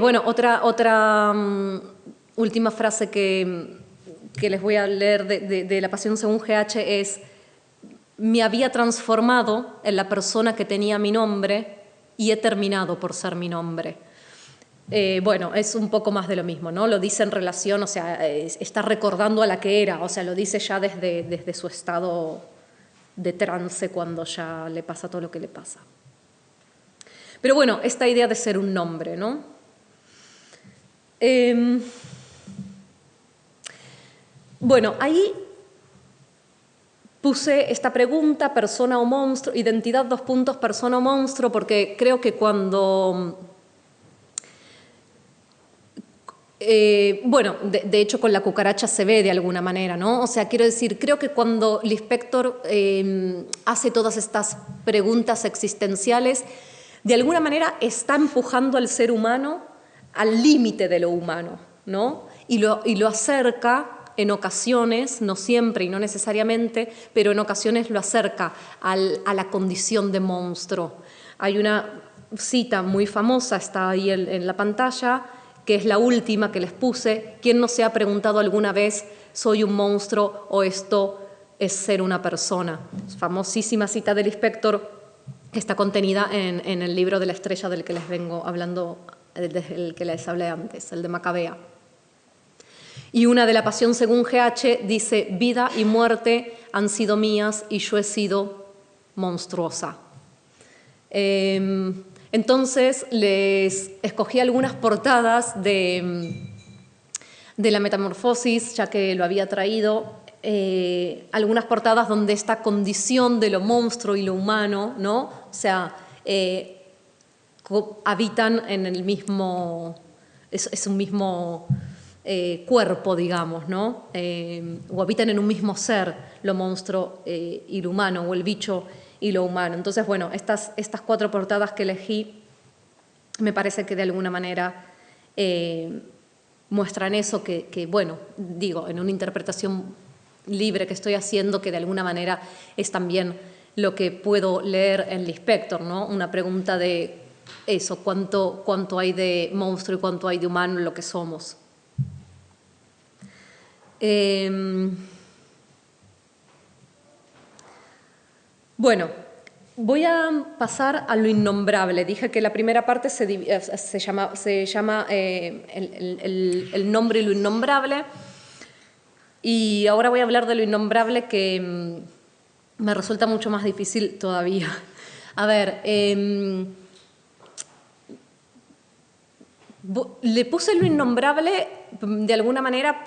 Bueno, otra última frase que les voy a leer de La Pasión según GH es: me había transformado en la persona que tenía mi nombre y he terminado por ser mi nombre. Bueno, es un poco más de lo mismo, ¿no? Lo dice en relación, o sea, está recordando a la que era, o sea, lo dice ya desde su estado de trance cuando ya le pasa todo lo que le pasa. Pero bueno, esta idea de ser un nombre, ¿no? Bueno, ahí puse esta pregunta, persona o monstruo, identidad, persona o monstruo, porque creo que cuando Bueno, de hecho con la cucaracha se ve de alguna manera, ¿no? O sea, quiero decir, creo que cuando Lispector hace todas estas preguntas existenciales, de alguna manera está empujando al ser humano al límite de lo humano, ¿no? Y lo acerca en ocasiones, no siempre y no necesariamente, pero en ocasiones lo acerca a la condición de monstruo. Hay una cita muy famosa, está ahí en la pantalla, que es la última que les puse. ¿Quién no se ha preguntado alguna vez, soy un monstruo o esto es ser una persona? Famosísima cita del Lispector que está contenida en el libro de la estrella del que les vengo hablando, del que les hablé antes, el de Macabea. Y una de la Pasión según GH dice, vida y muerte han sido mías y yo he sido monstruosa. Entonces les escogí algunas portadas de la Metamorfosis, ya que lo había traído, algunas portadas donde esta condición de lo monstruo y lo humano, ¿no? O sea, habitan en el mismo, es un mismo cuerpo, digamos, ¿no? O habitan en un mismo ser, lo monstruo y lo humano, o el bicho y lo humano. Entonces, bueno, estas 4 portadas que elegí me parece que de alguna manera muestran eso que, bueno, digo, en una interpretación libre que estoy haciendo, que de alguna manera es también lo que puedo leer en Lispector, ¿no? Una pregunta de eso, cuánto hay de monstruo y cuánto hay de humano en lo que somos. Bueno, voy a pasar a lo innombrable. Dije que la primera parte se llama el nombre y lo innombrable. Y ahora voy a hablar de lo innombrable, que me resulta mucho más difícil todavía. A ver, le puse lo innombrable de alguna manera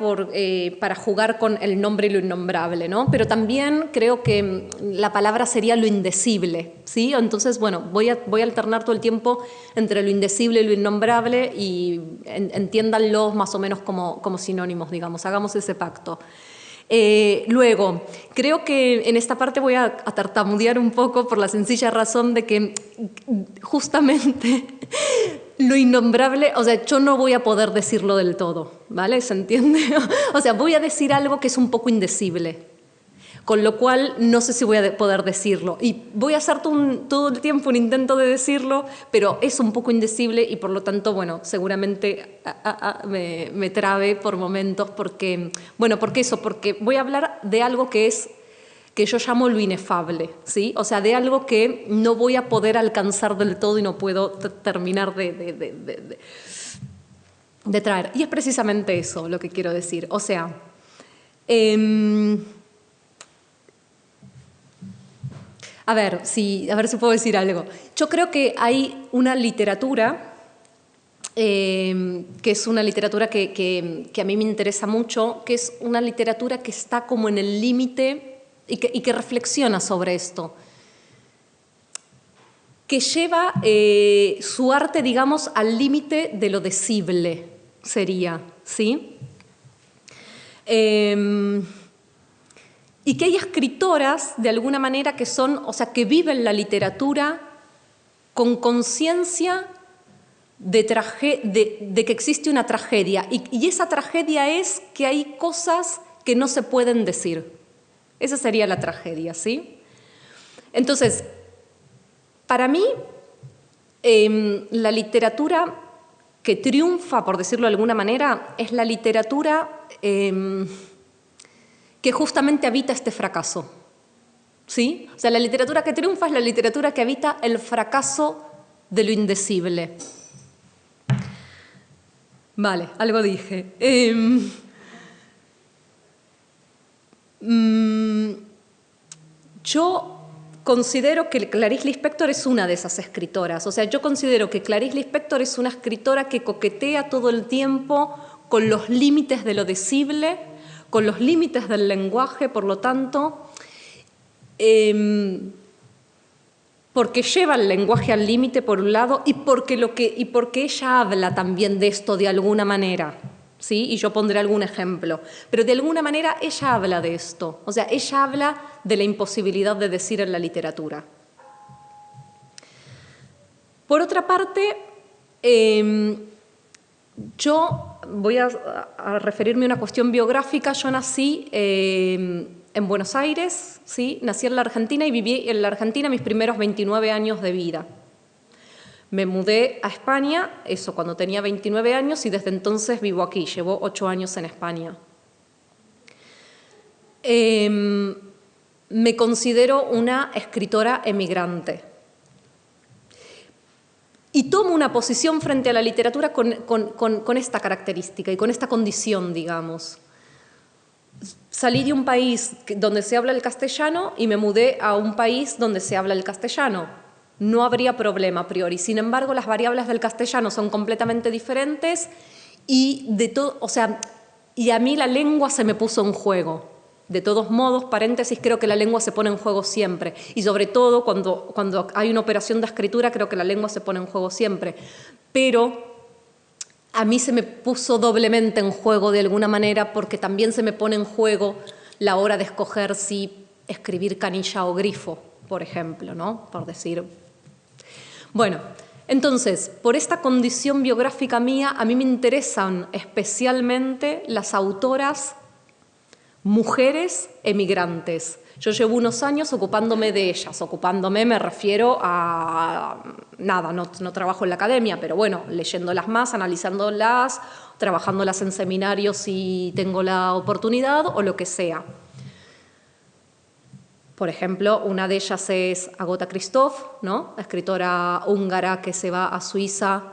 para jugar con el nombre y lo innombrable, ¿no? Pero también creo que la palabra sería lo indecible, ¿sí? Entonces, bueno, voy a alternar todo el tiempo entre lo indecible y lo innombrable y entiéndanlos más o menos como sinónimos, digamos, hagamos ese pacto. Luego, creo que en esta parte voy a tartamudear un poco por la sencilla razón de que justamente lo innombrable, o sea, yo no voy a poder decirlo del todo, ¿vale? ¿Se entiende? O sea, voy a decir algo que es un poco indecible, con lo cual no sé si voy a poder decirlo. Y voy a hacer todo el tiempo un intento de decirlo, pero es un poco indecible y por lo tanto, bueno, seguramente me trabe por momentos porque, bueno, porque voy a hablar de algo que yo llamo lo inefable, ¿sí? O sea, de algo que no voy a poder alcanzar del todo y no puedo terminar de traer. Y es precisamente eso lo que quiero decir. O sea, a ver si puedo decir algo. Yo creo que hay una literatura que es una literatura que a mí me interesa mucho, que es una literatura que está como en el límite y que reflexiona sobre esto, que lleva su arte, digamos, al límite de lo decible, sería, ¿sí? Y que hay escritoras, de alguna manera, que son, o sea, que viven la literatura con conciencia de que existe una tragedia. Y esa tragedia es que hay cosas que no se pueden decir. Esa sería la tragedia, ¿sí? Entonces, para mí, la literatura que triunfa, por decirlo de alguna manera, es la literatura que justamente habita este fracaso, ¿sí? O sea, la literatura que triunfa es la literatura que habita el fracaso de lo indecible. Vale, algo dije. Yo considero que Clarice Lispector es una de esas escritoras. O sea, yo considero que Clarice Lispector es una escritora que coquetea todo el tiempo con los límites de lo decible, con los límites del lenguaje, por lo tanto, porque lleva el lenguaje al límite, por un lado, y porque ella habla también de esto de alguna manera, ¿sí? Y yo pondré algún ejemplo. Pero de alguna manera ella habla de esto. O sea, ella habla de la imposibilidad de decir en la literatura. Por otra parte, yo voy a referirme a una cuestión biográfica. Yo nací en Buenos Aires, ¿sí? Nací en la Argentina y viví en la Argentina mis primeros 29 años de vida. Me mudé a España, eso cuando tenía 29 años, y desde entonces vivo aquí. Llevo 8 años en España. Me considero una escritora emigrante. Y tomo una posición frente a la literatura con esta característica y con esta condición, digamos. Salí de un país donde se habla el castellano y me mudé a un país donde se habla el castellano. No habría problema a priori. Sin embargo, las variables del castellano son completamente diferentes y, y a mí la lengua se me puso en juego. De todos modos, paréntesis, creo que la lengua se pone en juego siempre. Y sobre todo, cuando hay una operación de escritura, creo que la lengua se pone en juego siempre. Pero a mí se me puso doblemente en juego de alguna manera porque también se me pone en juego la hora de escoger si escribir canilla o grifo, por ejemplo, ¿no? Por decir. Bueno, entonces, por esta condición biográfica mía, a mí me interesan especialmente las autoras mujeres emigrantes. Yo llevo unos años ocupándome de ellas. Ocupándome me refiero a nada, no trabajo en la academia, pero bueno, leyéndolas más, analizándolas, trabajándolas en seminarios si tengo la oportunidad o lo que sea. Por ejemplo, una de ellas es Agota Christoph, ¿no? Escritora húngara que se va a Suiza.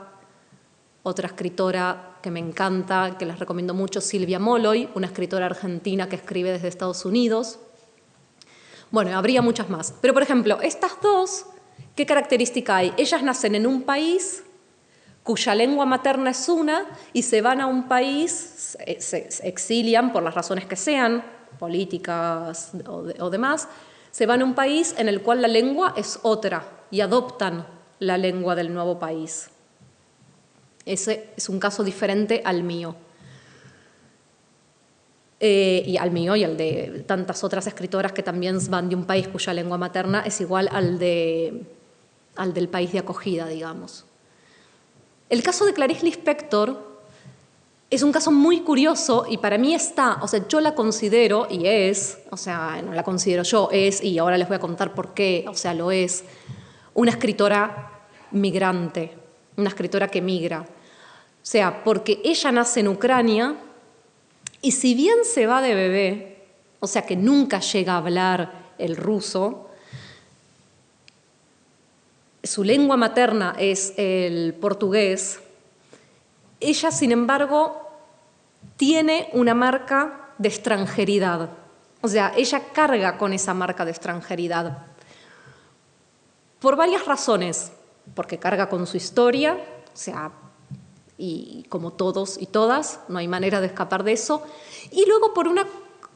Otra escritora que me encanta, que les recomiendo mucho, Silvia Molloy, una escritora argentina que escribe desde Estados Unidos. Bueno, habría muchas más. Pero, por ejemplo, estas dos, ¿qué característica hay? Ellas nacen en un país cuya lengua materna es una y se van a un país, se exilian por las razones que sean, políticas o demás, se van a un país en el cual la lengua es otra y adoptan la lengua del nuevo país. Ese es un caso diferente al mío. Y al mío y al de tantas otras escritoras que también van de un país cuya lengua materna es igual al del país de acogida, digamos. El caso de Clarice Lispector es un caso muy curioso y para mí yo la considero, y es, no la considero yo, es, y ahora les voy a contar por qué, lo es, una escritora migrante, una escritora que migra. Porque ella nace en Ucrania y si bien se va de bebé, que nunca llega a hablar el ruso, su lengua materna es el portugués, ella, sin embargo, tiene una marca de extranjeridad. Ella carga con esa marca de extranjeridad. Por varias razones. Porque carga con su historia, y como todos y todas, no hay manera de escapar de eso. Y luego por una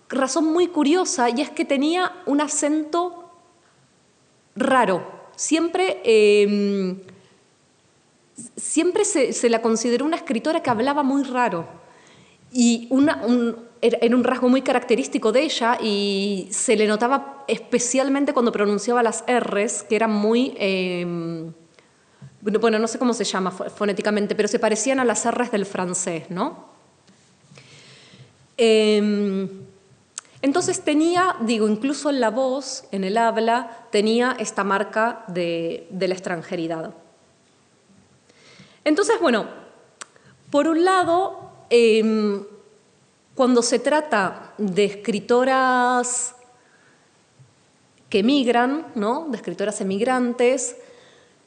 razón muy curiosa, y es que tenía un acento raro. Siempre se la consideró una escritora que hablaba muy raro. Y era un rasgo muy característico de ella y se le notaba especialmente cuando pronunciaba las R's, que eran muy... bueno, no sé cómo se llama fonéticamente, pero se parecían a las R's del francés, ¿no? Entonces tenía, incluso en la voz, en el habla, tenía esta marca de la extranjeridad. Entonces, bueno, por un lado, cuando se trata de escritoras que emigran, ¿no? De escritoras emigrantes,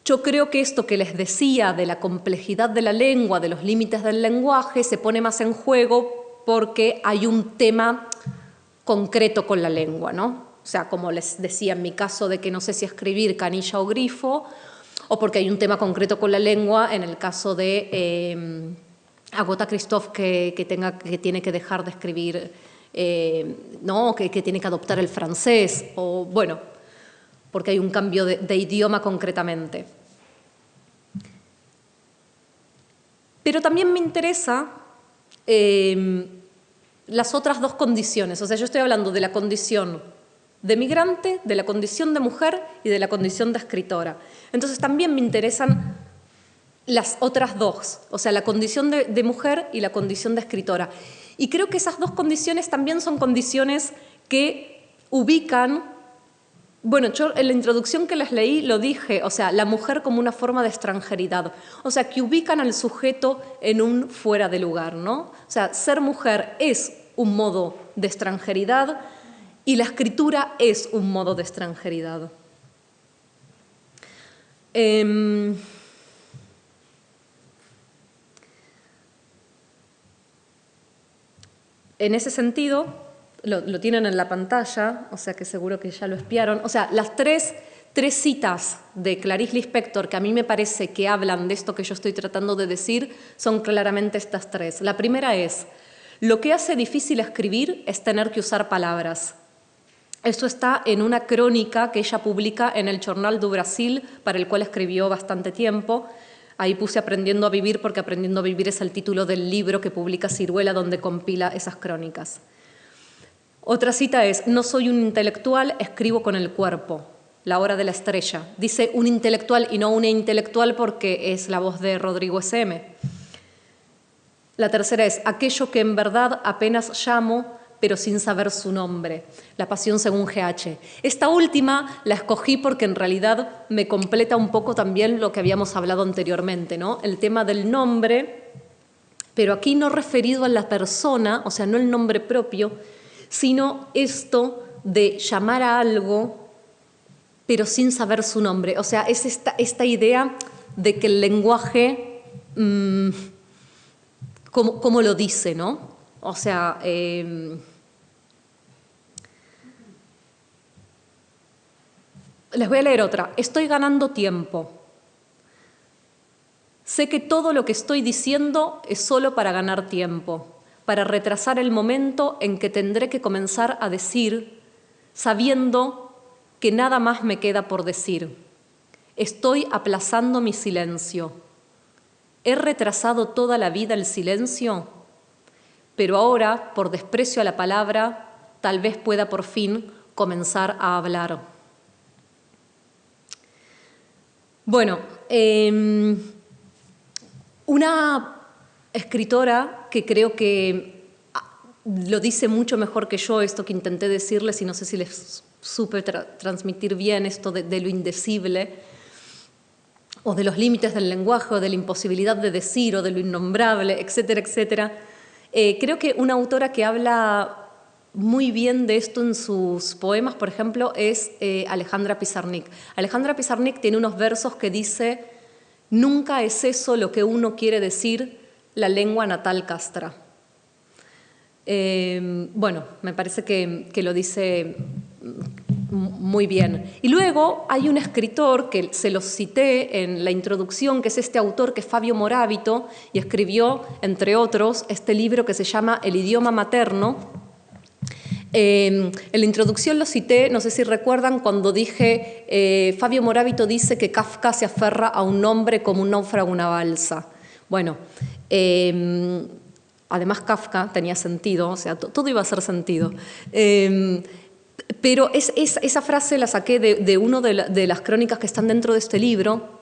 yo creo que esto que les decía de la complejidad de la lengua, de los límites del lenguaje, se pone más en juego porque hay un tema concreto con la lengua, ¿no? Como les decía en mi caso de que no sé si escribir canilla o grifo, o porque hay un tema concreto con la lengua en el caso de Agota Christoph que tiene que dejar de escribir, ¿no? que tiene que adoptar el francés, o bueno, porque hay un cambio de idioma concretamente. Pero también me interesa las otras dos condiciones. O sea, yo estoy hablando de la condición de migrante, de la condición de mujer y de la condición de escritora. Entonces también me interesan las otras dos, o sea, la condición de mujer y la condición de escritora. Y creo que esas dos condiciones también son condiciones que ubican, bueno, yo en la introducción que les leí lo dije, o sea, la mujer como una forma de extranjeridad, o sea, que ubican al sujeto en un fuera de lugar, ¿no? O sea, ser mujer es un modo de extranjeridad y la escritura es un modo de extranjeridad. En ese sentido, lo tienen en la pantalla, o sea que seguro que ya lo espiaron. O sea, las tres citas de Clarice Lispector que a mí me parece que hablan de esto que yo estoy tratando de decir son claramente estas tres. La primera es: lo que hace difícil escribir es tener que usar palabras. Esto está en una crónica que ella publica en el Jornal do Brasil, para el cual escribió bastante tiempo. Ahí puse Aprendiendo a Vivir, porque Aprendiendo a Vivir es el título del libro que publica Siruela, donde compila esas crónicas. Otra cita es: no soy un intelectual, escribo con el cuerpo. La hora de la estrella. Dice un intelectual y no una intelectual porque es la voz de Rodrigo S.M. La tercera es: aquello que en verdad apenas llamo, pero sin saber su nombre. La pasión según G.H. Esta última la escogí porque en realidad me completa un poco también lo que habíamos hablado anteriormente, ¿no? El tema del nombre, pero aquí no referido a la persona, o sea, no el nombre propio, sino esto de llamar a algo, pero sin saber su nombre. O sea, es esta idea de que el lenguaje, ¿cómo lo dice, no? O sea, les voy a leer otra. Estoy ganando tiempo. Sé que todo lo que estoy diciendo es solo para ganar tiempo, para retrasar el momento en que tendré que comenzar a decir, sabiendo que nada más me queda por decir. Estoy aplazando mi silencio. ¿He retrasado toda la vida el silencio? Pero ahora, por desprecio a la palabra, tal vez pueda por fin comenzar a hablar. Bueno, una escritora que creo que lo dice mucho mejor que yo, esto que intenté decirles, y no sé si les supe transmitir bien esto de lo indecible, o de los límites del lenguaje, o de la imposibilidad de decir, o de lo innombrable, etcétera, etcétera. Creo que una autora que habla muy bien de esto en sus poemas, por ejemplo, es Alejandra Pizarnik. Alejandra Pizarnik tiene unos versos que dice: nunca es eso lo que uno quiere decir, la lengua natal castra. Bueno, me parece que lo dice muy bien. Y luego hay un escritor que se los cité en la introducción, que es este autor que es Fabio Moravito, y escribió, entre otros, este libro que se llama El idioma materno. En la introducción lo cité, no sé si recuerdan, cuando dije, Fabio Moravito dice que Kafka se aferra a un nombre como un náufrago a una balsa. Bueno, además Kafka tenía sentido, o sea, todo iba a hacer sentido. Pero esa frase la saqué de una de las crónicas que están dentro de este libro,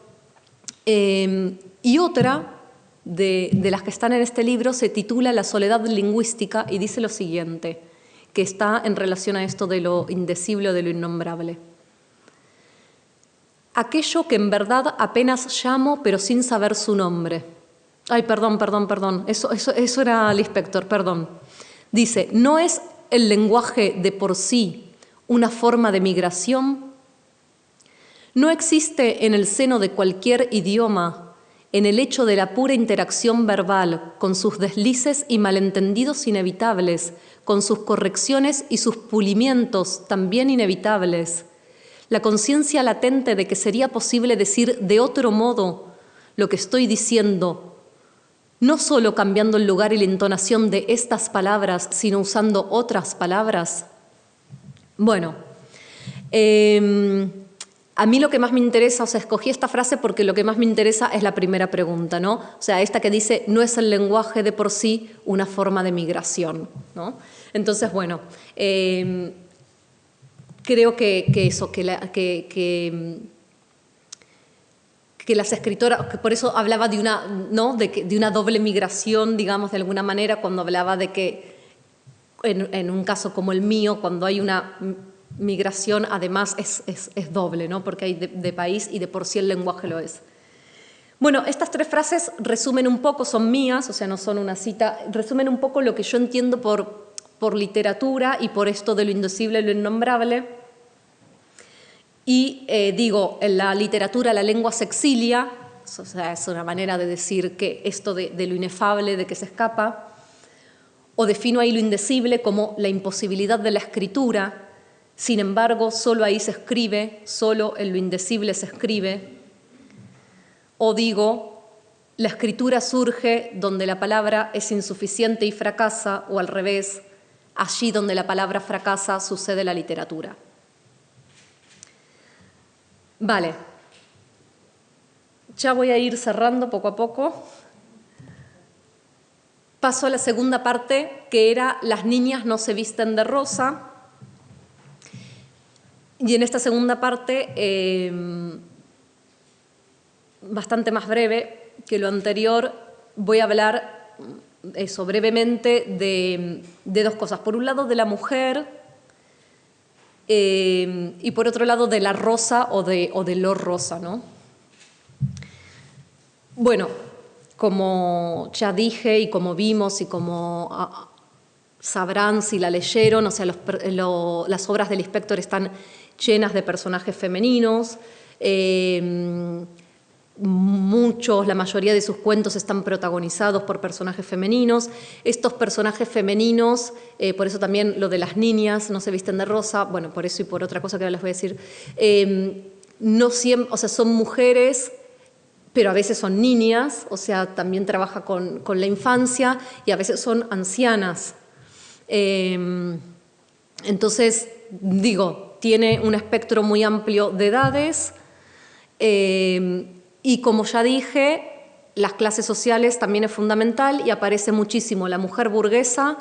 y otra de las que están en este libro se titula La soledad lingüística y dice lo siguiente, que está en relación a esto de lo indecible o de lo innombrable. Aquello que en verdad apenas llamo pero sin saber su nombre. Ay, perdón. Eso era Lispector, perdón. Dice: ¿no es el lenguaje de por sí una forma de migración? No existe en el seno de cualquier idioma, en el hecho de la pura interacción verbal, con sus deslices y malentendidos inevitables, con sus correcciones y sus pulimientos también inevitables, la conciencia latente de que sería posible decir de otro modo lo que estoy diciendo, no solo cambiando el lugar y la entonación de estas palabras, sino usando otras palabras. Bueno, a mí lo que más me interesa, o sea, escogí esta frase porque lo que más me interesa es la primera pregunta, ¿no? O sea, esta que dice, no es el lenguaje de por sí una forma de migración, ¿no? Entonces, bueno, creo que eso, que las escritoras, que por eso hablaba de una, ¿no? de una doble migración, digamos, de alguna manera, cuando hablaba de que en un caso como el mío, cuando hay una migración, además es doble, ¿no? Porque hay de país y de por sí el lenguaje lo es. Bueno, estas tres frases resumen un poco, son mías, o sea, no son una cita, resumen un poco lo que yo entiendo por literatura y por esto de lo indecible y lo innombrable. Y digo, en la literatura la lengua se exilia, o sea, es una manera de decir que esto de lo inefable, de que se escapa, o defino ahí lo indecible como la imposibilidad de la escritura, sin embargo, solo ahí se escribe, solo en lo indecible se escribe, o digo, la escritura surge donde la palabra es insuficiente y fracasa, o al revés, allí donde la palabra fracasa sucede la literatura. Vale, ya voy a ir cerrando poco a poco. Paso a la segunda parte, que era las niñas no se visten de rosa. Y en esta segunda parte, bastante más breve que lo anterior, voy a hablar brevemente de dos cosas. Por un lado, de la mujer y por otro lado, de la rosa o de lo rosa, ¿no? Bueno, como ya dije y como vimos y como sabrán si la leyeron, o sea, las obras de Lispector están llenas de personajes femeninos, la mayoría de sus cuentos están protagonizados por personajes femeninos. Estos personajes femeninos, por eso también lo de las niñas no se visten de rosa, bueno, por eso y por otra cosa que ahora les voy a decir, no siempre, o sea, son mujeres, pero a veces son niñas, o sea, también trabaja con la infancia, y a veces son ancianas. Entonces, digo, tiene un espectro muy amplio de edades, y como ya dije, las clases sociales también es fundamental, y aparece muchísimo la mujer burguesa,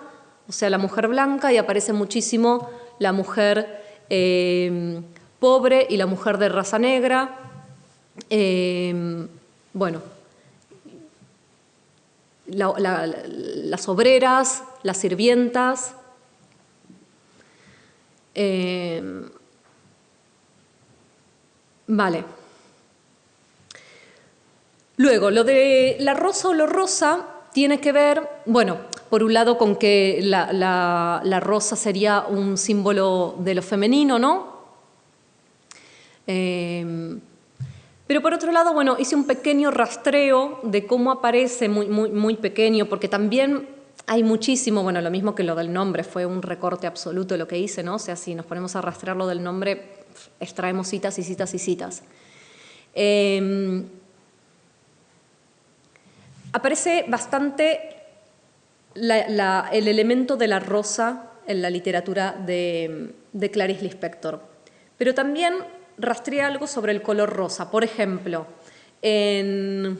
o sea, la mujer blanca, y aparece muchísimo la mujer pobre y la mujer de raza negra. Bueno, las obreras, las sirvientas, vale. Luego, lo de la rosa o lo rosa tiene que ver, bueno, por un lado con que la rosa sería un símbolo de lo femenino, ¿no? Pero por otro lado, bueno, hice un pequeño rastreo de cómo aparece muy pequeño, porque también hay muchísimo, bueno, lo mismo que lo del nombre, fue un recorte absoluto lo que hice, ¿no? O sea, si nos ponemos a rastrear lo del nombre, extraemos citas y citas y citas. Aparece bastante el elemento de la rosa en la literatura de Clarice Lispector, pero también rastreé algo sobre el color rosa. Por ejemplo, en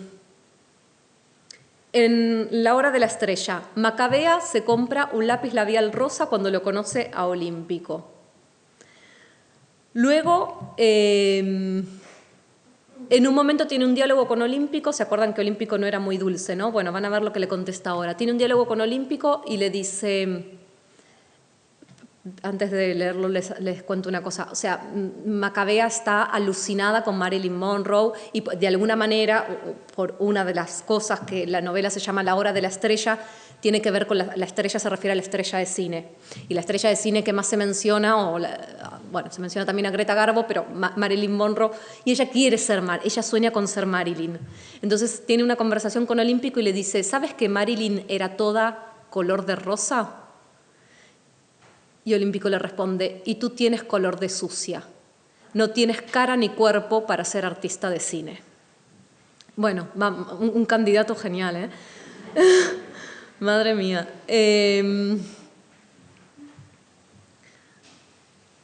La hora de la estrella, Macabea se compra un lápiz labial rosa cuando lo conoce a Olímpico. Luego, en un momento tiene un diálogo con Olímpico, ¿se acuerdan que Olímpico no era muy dulce, no? Bueno, van a ver lo que le contesta ahora. Tiene un diálogo con Olímpico y le dice... Antes de leerlo les cuento una cosa. O sea, Macabea está alucinada con Marilyn Monroe y de alguna manera, por una de las cosas que la novela se llama La hora de la estrella, tiene que ver con la estrella, se refiere a la estrella de cine. Y la estrella de cine que más se menciona, bueno, se menciona también a Greta Garbo, pero Marilyn Monroe, y ella quiere ser ella sueña con ser Marilyn. Entonces tiene una conversación con Olímpico y le dice, ¿sabes que Marilyn era toda color de rosa? Y Olímpico le responde, y tú tienes color de sucia, no tienes cara ni cuerpo para ser artista de cine. Bueno, un candidato genial, ¿eh? Madre mía.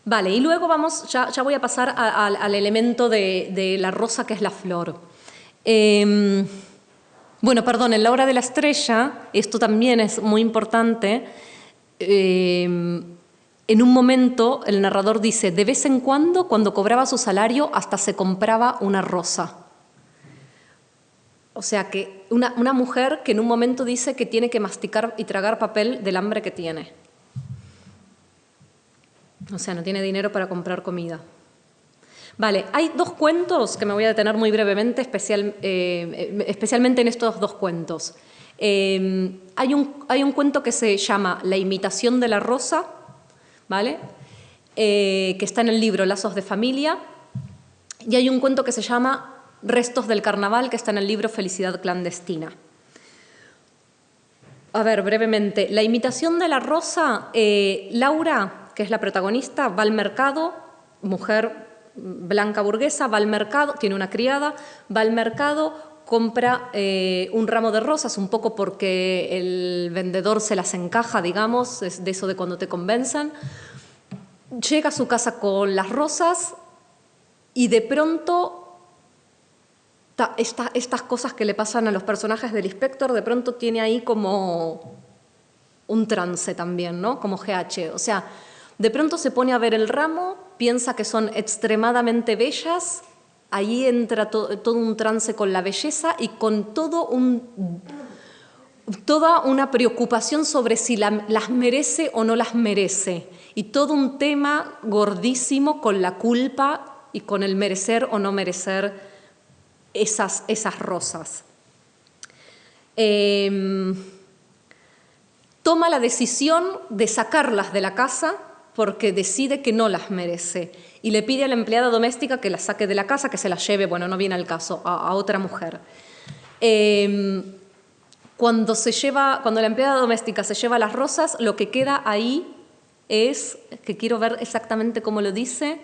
Vale, y luego vamos, ya voy a pasar al elemento de la rosa, que es la flor. Bueno, perdón, en la hora de la estrella, esto también es muy importante. En un momento el narrador dice, de vez en cuando cobraba su salario, hasta se compraba una rosa. O sea, que una mujer que en un momento dice que tiene que masticar y tragar papel del hambre que tiene. O sea, no tiene dinero para comprar comida. Vale, hay dos cuentos que me voy a detener muy brevemente, especialmente en estos dos cuentos. Hay un cuento que se llama La imitación de la rosa, ¿vale? Que está en el libro Lazos de familia, y hay un cuento que se llama Restos del carnaval, que está en el libro Felicidad clandestina. A ver, brevemente, La imitación de la rosa, Laura, que es la protagonista, va al mercado, mujer blanca burguesa, va al mercado, tiene una criada, va al mercado, compra un ramo de rosas, un poco porque el vendedor se las encaja, digamos, es de eso de cuando te convencen. Llega a su casa con las rosas y de pronto estas cosas que le pasan a los personajes del Inspector, de pronto tiene ahí como un trance también, ¿no? Como GH, o sea, de pronto se pone a ver el ramo, piensa que son extremadamente bellas, ahí entra todo un trance con la belleza y con toda una preocupación sobre si las merece o no las merece. Y todo un tema gordísimo con la culpa y con el merecer o no merecer esas rosas. Toma la decisión de sacarlas de la casa porque decide que no las merece y le pide a la empleada doméstica que las saque de la casa, que se las lleve, bueno, no viene al caso, a otra mujer. Cuando la empleada doméstica se lleva las rosas, lo que queda ahí es, que quiero ver exactamente cómo lo dice,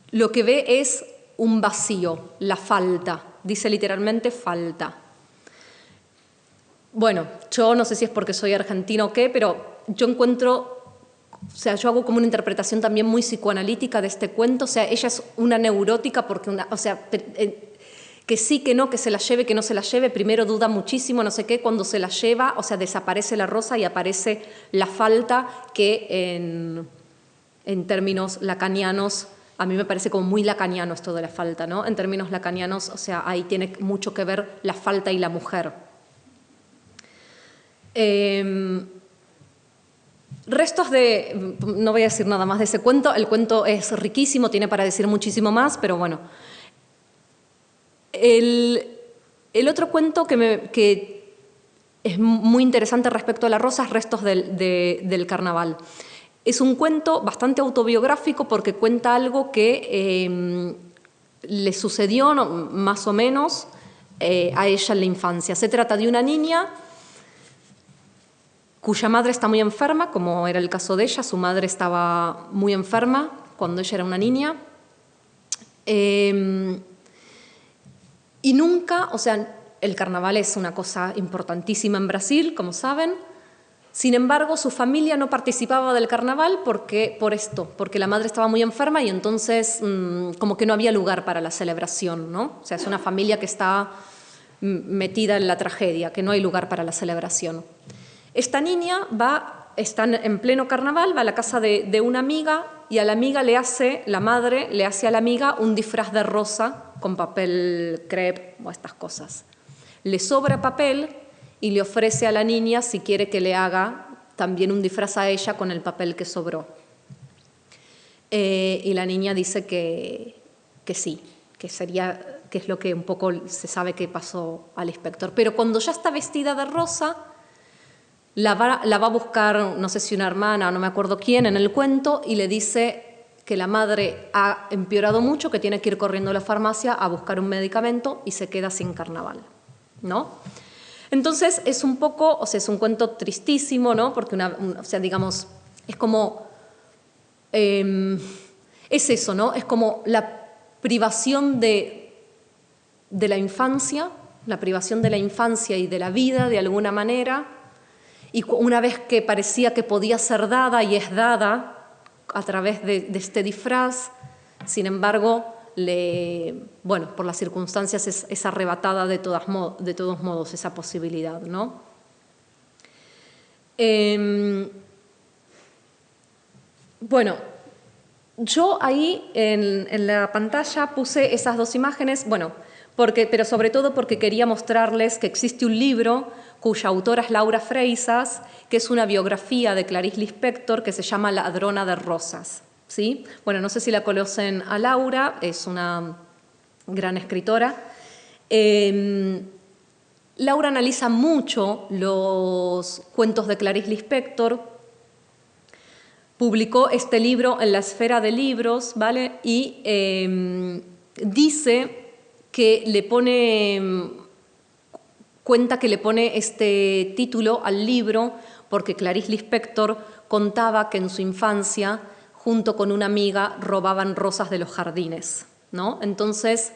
lo que ve es un vacío, la falta, dice literalmente falta. Bueno, yo no sé si es porque soy argentina o qué, pero yo encuentro, o sea, yo hago como una interpretación también muy psicoanalítica de este cuento, o sea, ella es una neurótica porque, o sea, que sí, que no, que se la lleve, que no se la lleve, primero duda muchísimo, no sé qué, cuando se la lleva, o sea, desaparece la rosa y aparece la falta que en términos lacanianos, a mí me parece como muy lacaniano esto de la falta, ¿no? En términos lacanianos, o sea, ahí tiene mucho que ver la falta y la mujer. Restos de... No voy a decir nada más de ese cuento, el cuento es riquísimo, tiene para decir muchísimo más, pero bueno. El otro cuento que es muy interesante respecto a la rosa es Restos del carnaval. Es un cuento bastante autobiográfico porque cuenta algo que le sucedió, más o menos, a ella en la infancia. Se trata de una niña cuya madre está muy enferma, como era el caso de ella. Su madre estaba muy enferma cuando ella era una niña. Y nunca, o sea, el carnaval es una cosa importantísima en Brasil, como saben. Sin embargo, su familia no participaba del carnaval porque la madre estaba muy enferma y entonces como que no había lugar para la celebración, ¿no? O sea, es una familia que está metida en la tragedia, que no hay lugar para la celebración. Esta niña está en pleno carnaval, va a la casa de una amiga y a la amiga la madre le hace a la amiga un disfraz de rosa con papel crepe o estas cosas. Le sobra papel y le ofrece a la niña si quiere que le haga también un disfraz a ella con el papel que sobró. Y la niña dice que sí, que es lo que un poco se sabe que pasó al inspector. Pero cuando ya está vestida de rosa, la va a buscar, no sé si una hermana, no me acuerdo quién, en el cuento, y le dice que la madre ha empeorado mucho, que tiene que ir corriendo a la farmacia a buscar un medicamento y se queda sin carnaval, ¿no? Entonces es un poco, o sea, es un cuento tristísimo, ¿no? Porque o sea, digamos, es como, es eso, ¿no? Es como la privación de la infancia, la privación de la infancia y de la vida, de alguna manera, y una vez que parecía que podía ser dada y es dada, a través de este disfraz. Sin embargo, bueno, por las circunstancias es arrebatada de todos modos esa posibilidad, ¿no? Bueno, yo ahí en la pantalla puse esas dos imágenes, bueno, pero sobre todo porque quería mostrarles que existe un libro cuya autora es Laura Freisas, que es una biografía de Clarice Lispector que se llama Ladrona de Rosas, ¿sí? Bueno, no sé si la conocen a Laura, es una gran escritora. Laura analiza mucho los cuentos de Clarice Lispector, publicó este libro en la Esfera de Libros, ¿vale? Y dice que cuenta que le pone este título al libro porque Clarice Lispector contaba que en su infancia, junto con una amiga, robaban rosas de los jardines, ¿no? Entonces,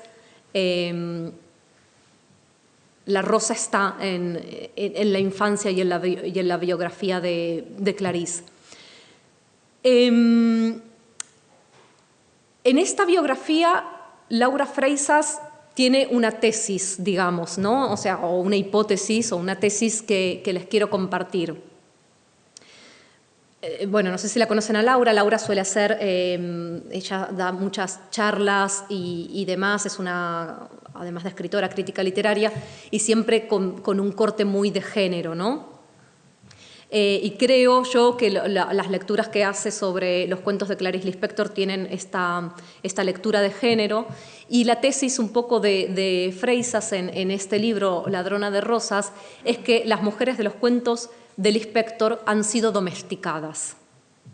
la rosa está en la infancia y en la biografía de Clarice. En esta biografía, Laura Freisas tiene una tesis, digamos, ¿no? O sea, o una hipótesis o una tesis que les quiero compartir. Bueno, no sé si la conocen a Laura. Laura suele hacer, ella da muchas charlas y demás, es además de escritora, crítica literaria, y siempre con un corte muy de género, ¿no? Y creo yo que las lecturas que hace sobre los cuentos de Clarice Lispector tienen esta lectura de género, y la tesis un poco de Freisas en este libro, Ladrona de Rosas, es que las mujeres de los cuentos de Lispector han sido domesticadas,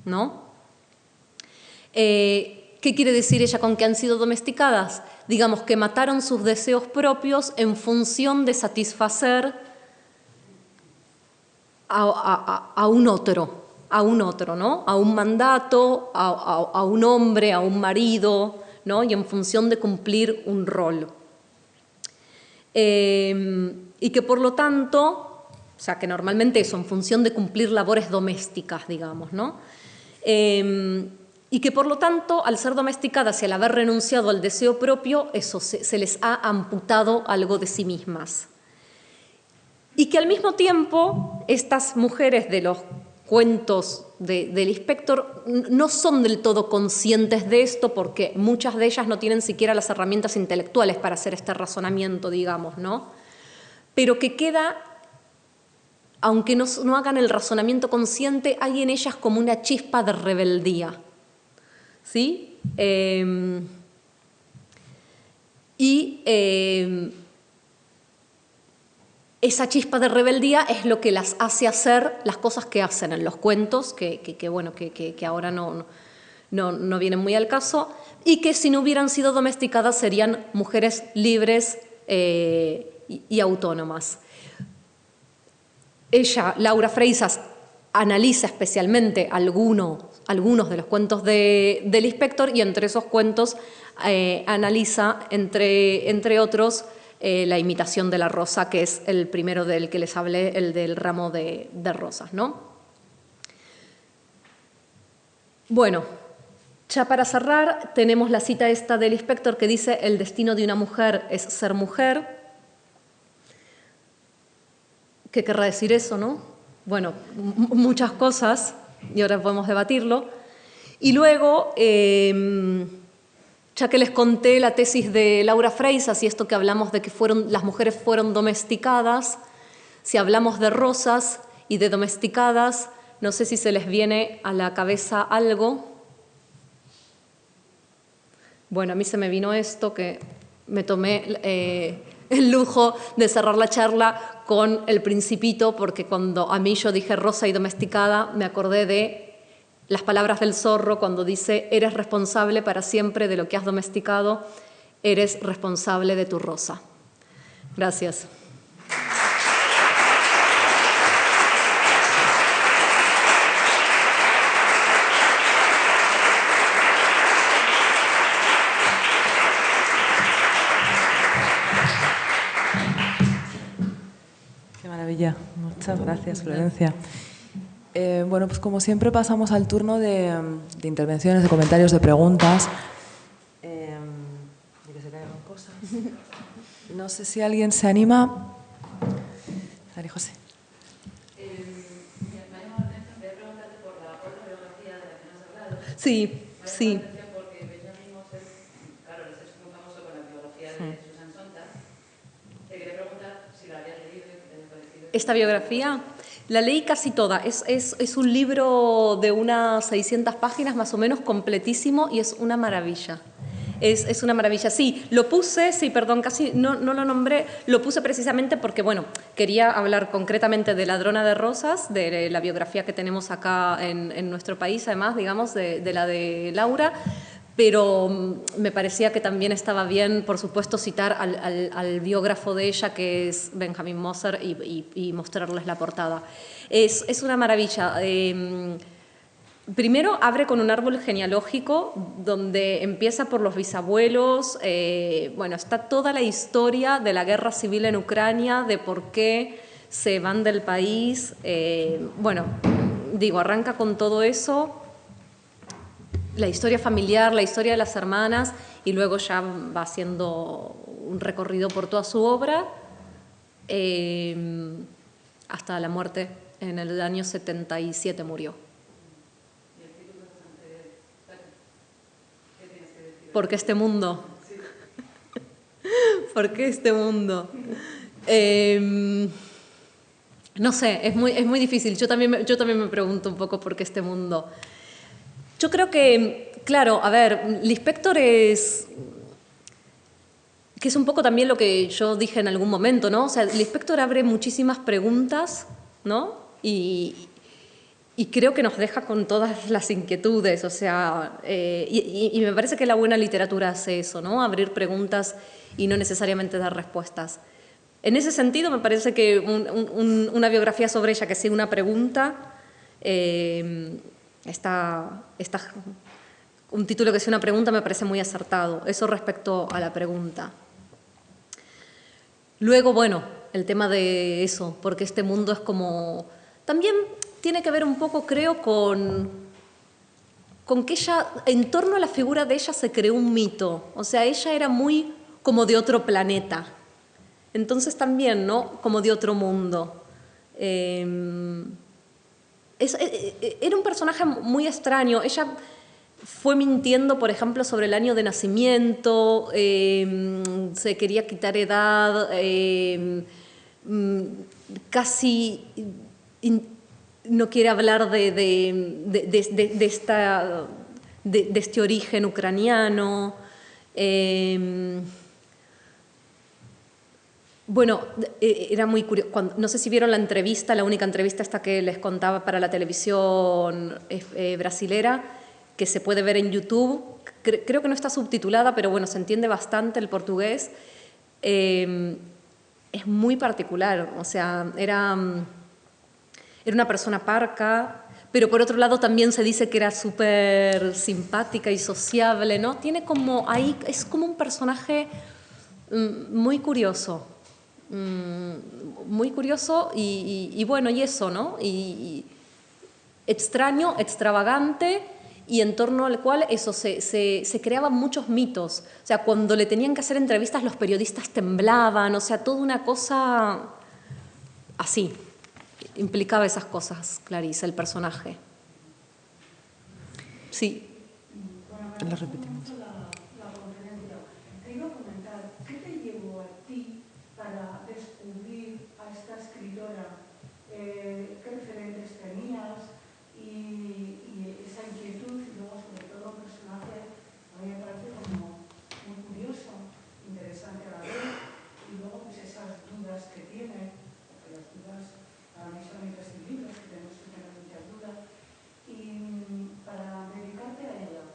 ¿no? ¿Qué quiere decir ella con que han sido domesticadas? Digamos que mataron sus deseos propios en función de satisfacer a un otro, ¿no? A un mandato, a un hombre, a un marido, ¿no? Y en función de cumplir un rol. Y que por lo tanto, o sea, que normalmente eso, en función de cumplir labores domésticas, digamos, ¿no? Y que por lo tanto, al ser domesticadas y al haber renunciado al deseo propio, eso se les ha amputado algo de sí mismas. Y que al mismo tiempo, estas mujeres de los cuentos de Lispector no son del todo conscientes de esto, porque muchas de ellas no tienen siquiera las herramientas intelectuales para hacer este razonamiento, digamos, ¿no? Pero que queda, aunque no hagan el razonamiento consciente, hay en ellas como una chispa de rebeldía, ¿sí? Esa chispa de rebeldía es lo que las hace hacer las cosas que hacen en los cuentos, que ahora no vienen muy al caso, y que si no hubieran sido domesticadas serían mujeres libres y autónomas. Ella, Laura Freisas, analiza especialmente algunos de los cuentos de Lispector, y entre esos cuentos analiza, entre otros, La imitación de la rosa, que es el primero del que les hablé, el del ramo de rosas, ¿no? Bueno, ya para cerrar, tenemos la cita esta de Lispector que dice: el destino de una mujer es ser mujer. ¿Qué querrá decir eso, no? Bueno, muchas cosas, y ahora podemos debatirlo. Y luego, ya que les conté la tesis de Laura Freisas y esto que hablamos de que las mujeres fueron domesticadas, si hablamos de rosas y de domesticadas, no sé si se les viene a la cabeza algo. Bueno, a mí se me vino esto, que me tomé el lujo de cerrar la charla con El Principito, porque cuando a mí yo dije rosa y domesticada, me acordé de las palabras del zorro cuando dice: eres responsable para siempre de lo que has domesticado, eres responsable de tu rosa. Gracias. Qué maravilla. Muchas gracias, Florencia. Bueno, pues como siempre pasamos al turno de intervenciones, de comentarios, de preguntas. Y que se caigan cosas. No sé si alguien se anima. Dale, José. Me ha llamado la atención, voy a preguntarte por la autobiografía de la que nos has hablado. Sí, sí. Me ha llamado la atención porque Benjamin Moser, claro, es muy famoso con la biografía de Susan Sontag. Te quería preguntar si la habías leído y qué te había parecido. ¿Esta biografía? La leí casi toda. Es un libro de unas 600 páginas más o menos, completísimo, y es una maravilla. Es una maravilla. Sí, lo puse, sí, perdón, casi no lo nombré, lo puse precisamente porque, bueno, quería hablar concretamente de Ladrona de Rosas, de la biografía que tenemos acá en nuestro país, además, digamos, de la de Laura, pero me parecía que también estaba bien, por supuesto, citar al biógrafo de ella, que es Benjamin Moser, y mostrarles la portada. Es una maravilla. Primero abre con un árbol genealógico donde empieza por los bisabuelos. Bueno, está toda la historia de la guerra civil en Ucrania, de por qué se van del país. Bueno, digo, arranca con todo eso, la historia familiar, la historia de las hermanas, y luego ya va haciendo un recorrido por toda su obra hasta la muerte. En el año 77 murió. ¿Por qué este mundo? ¿Por qué este mundo? No sé, es muy difícil. Yo también me pregunto un poco por qué este mundo. Yo creo que, claro, a ver, Lispector es... que es un poco también lo que yo dije en algún momento, ¿no? O sea, Lispector abre muchísimas preguntas, ¿no? Y creo que nos deja con todas las inquietudes, o sea, y me parece que la buena literatura hace eso, ¿no? Abrir preguntas y no necesariamente dar respuestas. En ese sentido, me parece que una biografía sobre ella que sea una pregunta, un título que sea una pregunta me parece muy acertado. Eso respecto a la pregunta. Luego, bueno, el tema de eso, porque este mundo es como... También tiene que ver un poco, creo, con que ella, en torno a la figura de ella se creó un mito. O sea, ella era muy como de otro planeta. Entonces también, ¿no? Como de otro mundo. Era un personaje muy extraño. Ella fue mintiendo, por ejemplo, sobre el año de nacimiento, se quería quitar edad, casi no quiere hablar de este origen ucraniano. Bueno, era muy curioso. No sé si vieron la entrevista, la única entrevista esta que les contaba para la televisión brasilera, que se puede ver en YouTube. Creo que no está subtitulada, pero bueno, se entiende bastante el portugués. Es muy particular, o sea, era una persona parca, pero por otro lado también se dice que era súper simpática y sociable, ¿no? Tiene como ahí, es como un personaje muy curioso. Muy curioso y bueno, y eso, ¿no? Y extraño, extravagante, y en torno al cual eso se creaban muchos mitos. O sea, cuando le tenían que hacer entrevistas los periodistas temblaban, o sea, toda una cosa así. Implicaba esas cosas, Clarice, el personaje. Sí. Lo repetimos. ¿Qué referentes tenías y esa inquietud? Y luego, sobre todo, un personaje a mí me parece como muy curioso, interesante a la vez, y luego pues esas dudas que tiene, porque las dudas para mí son imprescindibles, que tenemos que tener muchas dudas, y para dedicarte a ella.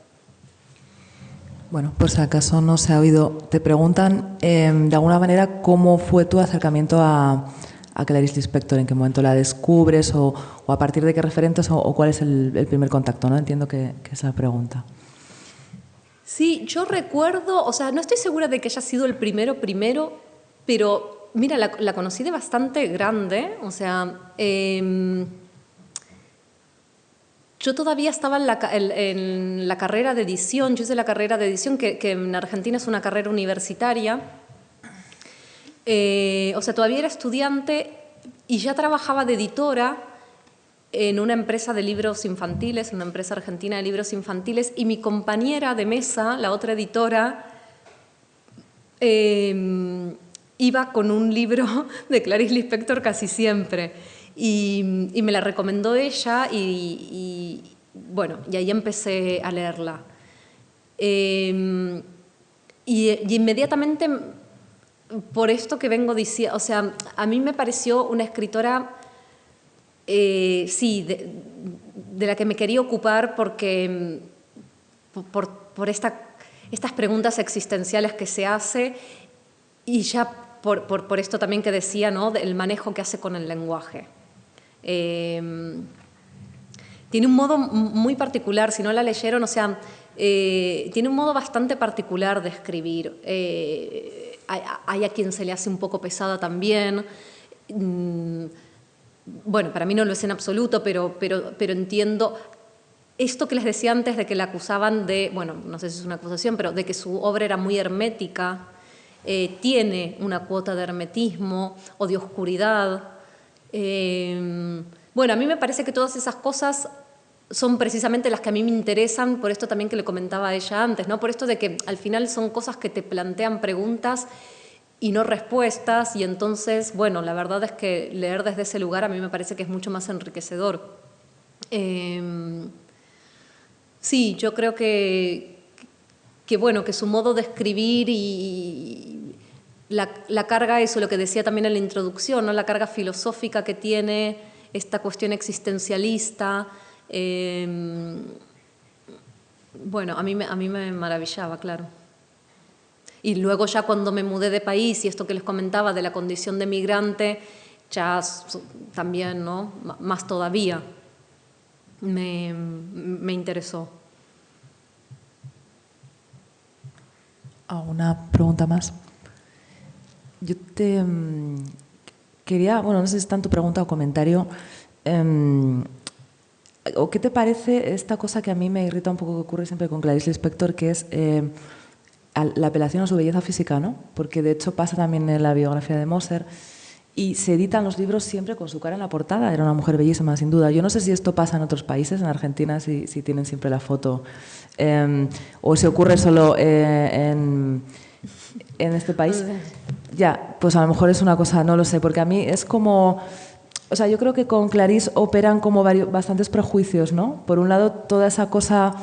Bueno, por si acaso no se ha oído, te preguntan de alguna manera cómo fue tu acercamiento a Clarice Lispector, en qué momento la descubres o a partir de qué referentes o cuál es el primer contacto, ¿no? Entiendo que es la pregunta. Sí, yo recuerdo, o sea, no estoy segura de que haya sido el primero, pero mira, la conocí de bastante grande, o sea, yo todavía estaba en la carrera de edición. Yo hice la carrera de edición, que en Argentina es una carrera universitaria. O sea, todavía era estudiante y ya trabajaba de editora en una empresa de libros infantiles, una empresa argentina de libros infantiles, y mi compañera de mesa, la otra editora, iba con un libro de Clarice Lispector casi siempre. Y me la recomendó ella bueno, y ahí empecé a leerla. Y inmediatamente, por esto que vengo diciendo, o sea, a mí me pareció una escritora, sí, de la que me quería ocupar porque por estas preguntas existenciales que se hace, y ya por esto también que decía, ¿no?, del manejo que hace con el lenguaje. Tiene un modo muy particular, si no la leyeron, o sea, tiene un modo bastante particular de escribir. Hay a quien se le hace un poco pesada también. Bueno, para mí no lo es en absoluto, pero entiendo esto que les decía antes de que la acusaban de, bueno, no sé si es una acusación, pero de que su obra era muy hermética. Tiene una cuota de hermetismo o de oscuridad. Bueno, a mí me parece que todas esas cosas son precisamente las que a mí me interesan, por esto también que le comentaba a ella antes, ¿no? Por esto de que al final son cosas que te plantean preguntas y no respuestas, y entonces, bueno, la verdad es que leer desde ese lugar a mí me parece que es mucho más enriquecedor. Sí, yo creo que bueno, que su modo de escribir y la carga, eso, lo que decía también en la introducción, ¿no?, la carga filosófica que tiene, esta cuestión existencialista, bueno, a mí me maravillaba, claro. Y luego ya cuando me mudé de país, y esto que les comentaba de la condición de migrante, ya también, ¿no?, más todavía me interesó. ¿Alguna pregunta más? Yo te quería, bueno, no sé si es tanto pregunta o comentario, ¿o qué te parece esta cosa que a mí me irrita un poco, que ocurre siempre con Clarice Lispector, que es la apelación a su belleza física, ¿no? Porque de hecho pasa también en la biografía de Moser, y se editan los libros siempre con su cara en la portada. Era una mujer bellísima, sin duda. Yo no sé si esto pasa en otros países, en Argentina, si tienen siempre la foto, o si ocurre solo en este país. Ya, pues a lo mejor es una cosa, no lo sé, porque a mí es como... O sea, yo creo que con Clarice operan como bastantes prejuicios, ¿no? Por un lado, toda esa cosa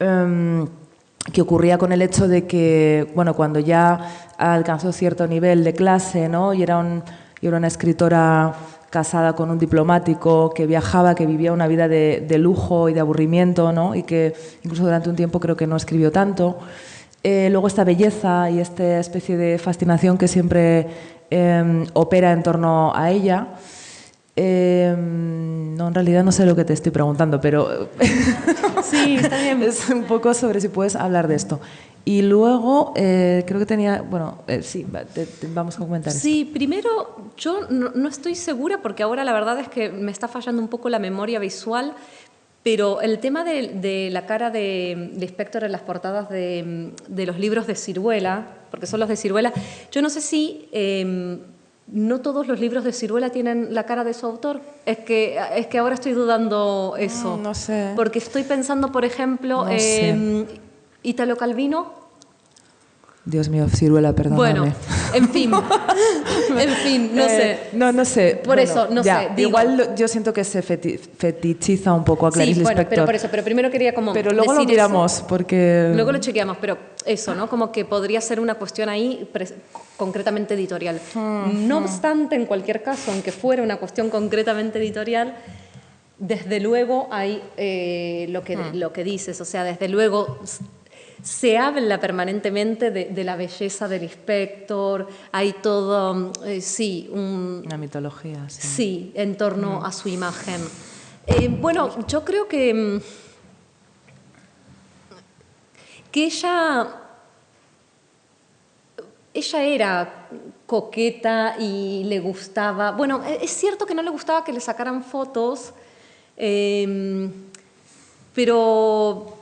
que ocurría con el hecho de que, bueno, cuando ya alcanzó cierto nivel de clase, ¿no?, y era una escritora casada con un diplomático, que viajaba, que vivía una vida de lujo y de aburrimiento, ¿no?, y que incluso durante un tiempo creo que no escribió tanto. Luego esta belleza y esta especie de fascinación que siempre opera en torno a ella. No, en realidad no sé lo que te estoy preguntando, pero sí, está bien. Es un poco sobre si puedes hablar de esto. Y luego, creo que tenía, bueno, sí, vamos a comentar Sí, esto. primero, yo no estoy segura, porque ahora la verdad es que me está fallando un poco la memoria visual, pero el tema de la cara de Lispector en las portadas de los libros de Siruela, porque son los de Siruela, yo no sé si... no todos los libros de Siruela tienen la cara de su autor. Es que ahora estoy dudando eso. No sé. Porque estoy pensando, por ejemplo, Italo Calvino. Dios mío, Siruela, perdóname. Bueno, en fin, no sé. No sé. Por eso, no sé. Digo, igual yo siento que se fetichiza un poco a Clarice Lispector. Pero por eso, pero primero quería como pero luego decir lo miramos, eso. porque... Luego lo chequeamos, pero eso, ¿no? Como que podría ser una cuestión ahí concretamente editorial. No obstante, en cualquier caso, aunque fuera una cuestión concretamente editorial, desde luego hay lo que dices, o sea, desde luego... Se habla permanentemente de la belleza del Lispector, hay todo, sí, una mitología, sí. Sí, en torno a su imagen. Bueno, yo creo que ella era coqueta y le gustaba... Bueno, es cierto que no le gustaba que le sacaran fotos... pero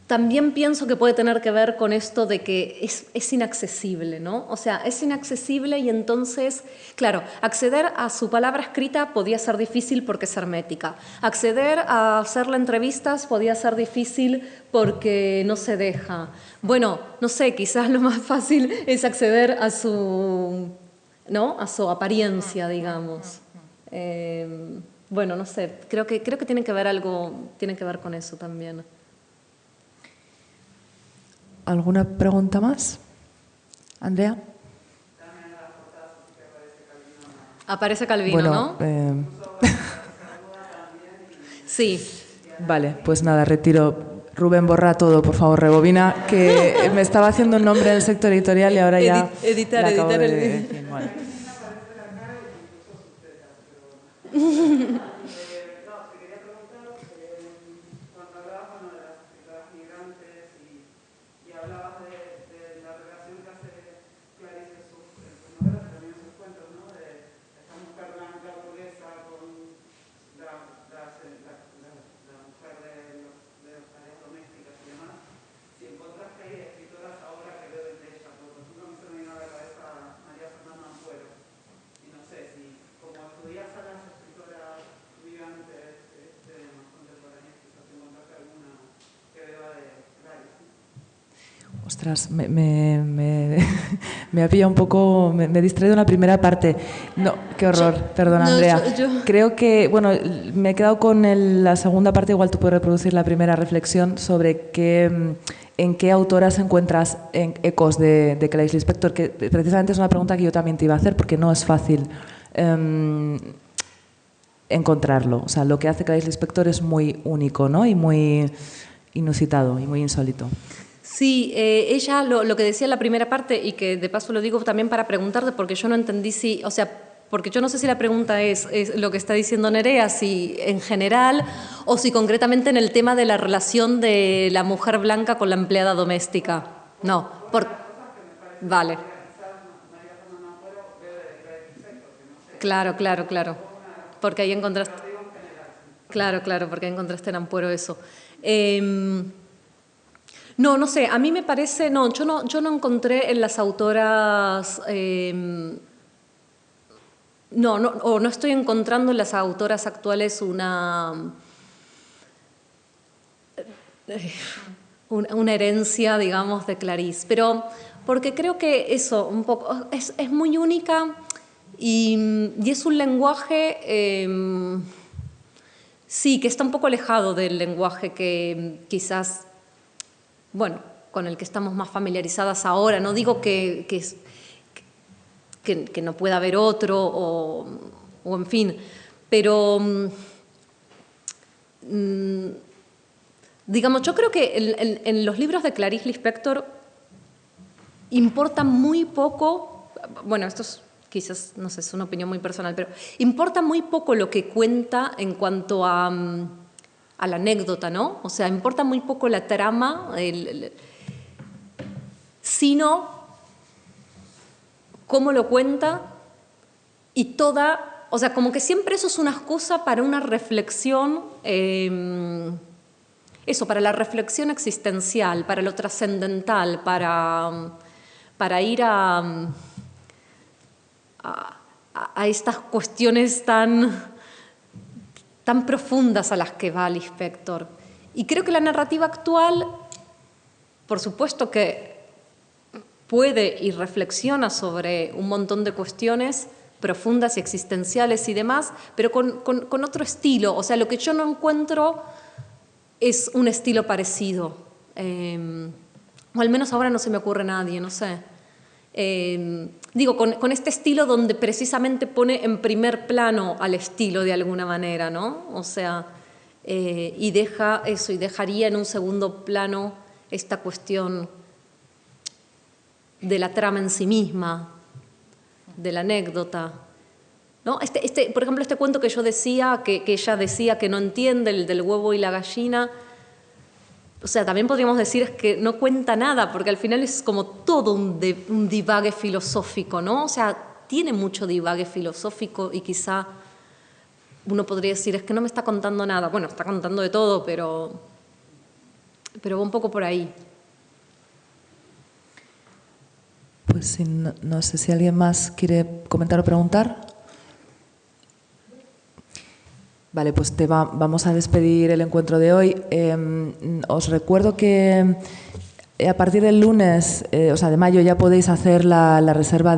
también pienso que puede tener que ver con esto de que es inaccesible, ¿no? O sea, es inaccesible y entonces, claro, acceder a su palabra escrita podía ser difícil porque es hermética. Acceder a hacerle entrevistas podía ser difícil porque no se deja. Bueno, no sé, quizás lo más fácil es acceder a su, ¿no? A su apariencia, digamos. Bueno, no sé, creo que tiene que ver con eso también. ¿Alguna pregunta más? ¿Andrea? Aparece Calvino, Bueno, ¿no? Sí. Vale, pues nada, retiro. Rubén, borra todo, por favor, rebobina, que me estaba haciendo un nombre en el sector editorial y ahora ya... Editar en fin, vale. Ostras, me ha pillado un poco, me he distraído en la primera parte. No, qué horror, perdona, no, Andrea. yo- Creo que, bueno, me he quedado con la segunda parte, igual tú puedes reproducir la primera reflexión sobre en qué autoras encuentras ecos de Clarice Lispector, que precisamente es una pregunta que yo también te iba a hacer, porque no es fácil encontrarlo. O sea, lo que hace Clarice Lispector es muy único, ¿no? Y muy inusitado y muy insólito. Sí, ella lo que decía en la primera parte, y que de paso lo digo también para preguntarte, porque yo no entendí si, o sea, porque yo no sé si la pregunta es lo que está diciendo Nerea, si en general o si concretamente en el tema de la relación de la mujer blanca con la empleada doméstica. No, vale. Claro. Porque ahí encontraste... Claro, porque ahí encontraste en Ampuero eso. No sé, a mí me parece... No, yo no encontré en las autoras... no estoy encontrando en las autoras actuales una herencia, digamos, de Clarice. Pero porque creo que eso, un poco, es muy única y es un lenguaje... sí, que está un poco alejado del lenguaje que quizás... bueno, con el que estamos más familiarizadas ahora. No digo que no pueda haber otro o en fin, pero digamos, yo creo que en los libros de Clarice Lispector importa muy poco, bueno, esto es quizás, no sé, es una opinión muy personal, pero importa muy poco lo que cuenta en cuanto a la anécdota, ¿no? O sea, importa muy poco la trama, sino cómo lo cuenta y toda... O sea, como que siempre eso es una excusa para una reflexión, para la reflexión existencial, para lo trascendental, para ir a estas cuestiones tan profundas a las que va Lispector. Y creo que la narrativa actual, por supuesto que puede y reflexiona sobre un montón de cuestiones profundas y existenciales y demás, pero con otro estilo. O sea, lo que yo no encuentro es un estilo parecido. O al menos ahora no se me ocurre nadie, no sé. Digo, con este estilo donde precisamente pone en primer plano al estilo de alguna manera, ¿no? O sea, y deja eso, y dejaría en un segundo plano esta cuestión de la trama en sí misma, de la anécdota, ¿no? Por ejemplo, este cuento que yo decía, que ella decía que no entiende, el del huevo y la gallina, o sea, también podríamos decir es que no cuenta nada, porque al final es como todo un divague filosófico, ¿no? O sea, tiene mucho divague filosófico y quizá uno podría decir, es que no me está contando nada. Bueno, está contando de todo, pero va un poco por ahí. Pues sí, no sé si alguien más quiere comentar o preguntar. Vale, pues vamos a despedir el encuentro de hoy. Os recuerdo que a partir del lunes, de mayo, ya podéis hacer la reserva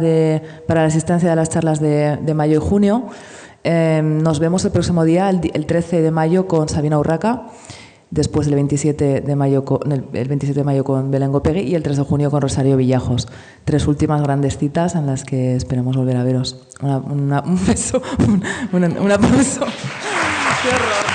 para la asistencia de las charlas de mayo y junio. Nos vemos el próximo día, el 13 de mayo, con Sabina Urraca. Después el 27 de mayo con Belén Gopegui y el 3 de junio con Rosario Villajos. 3 últimas grandes citas en las que esperemos volver a veros. Un beso, un aplauso. ¡Qué horror!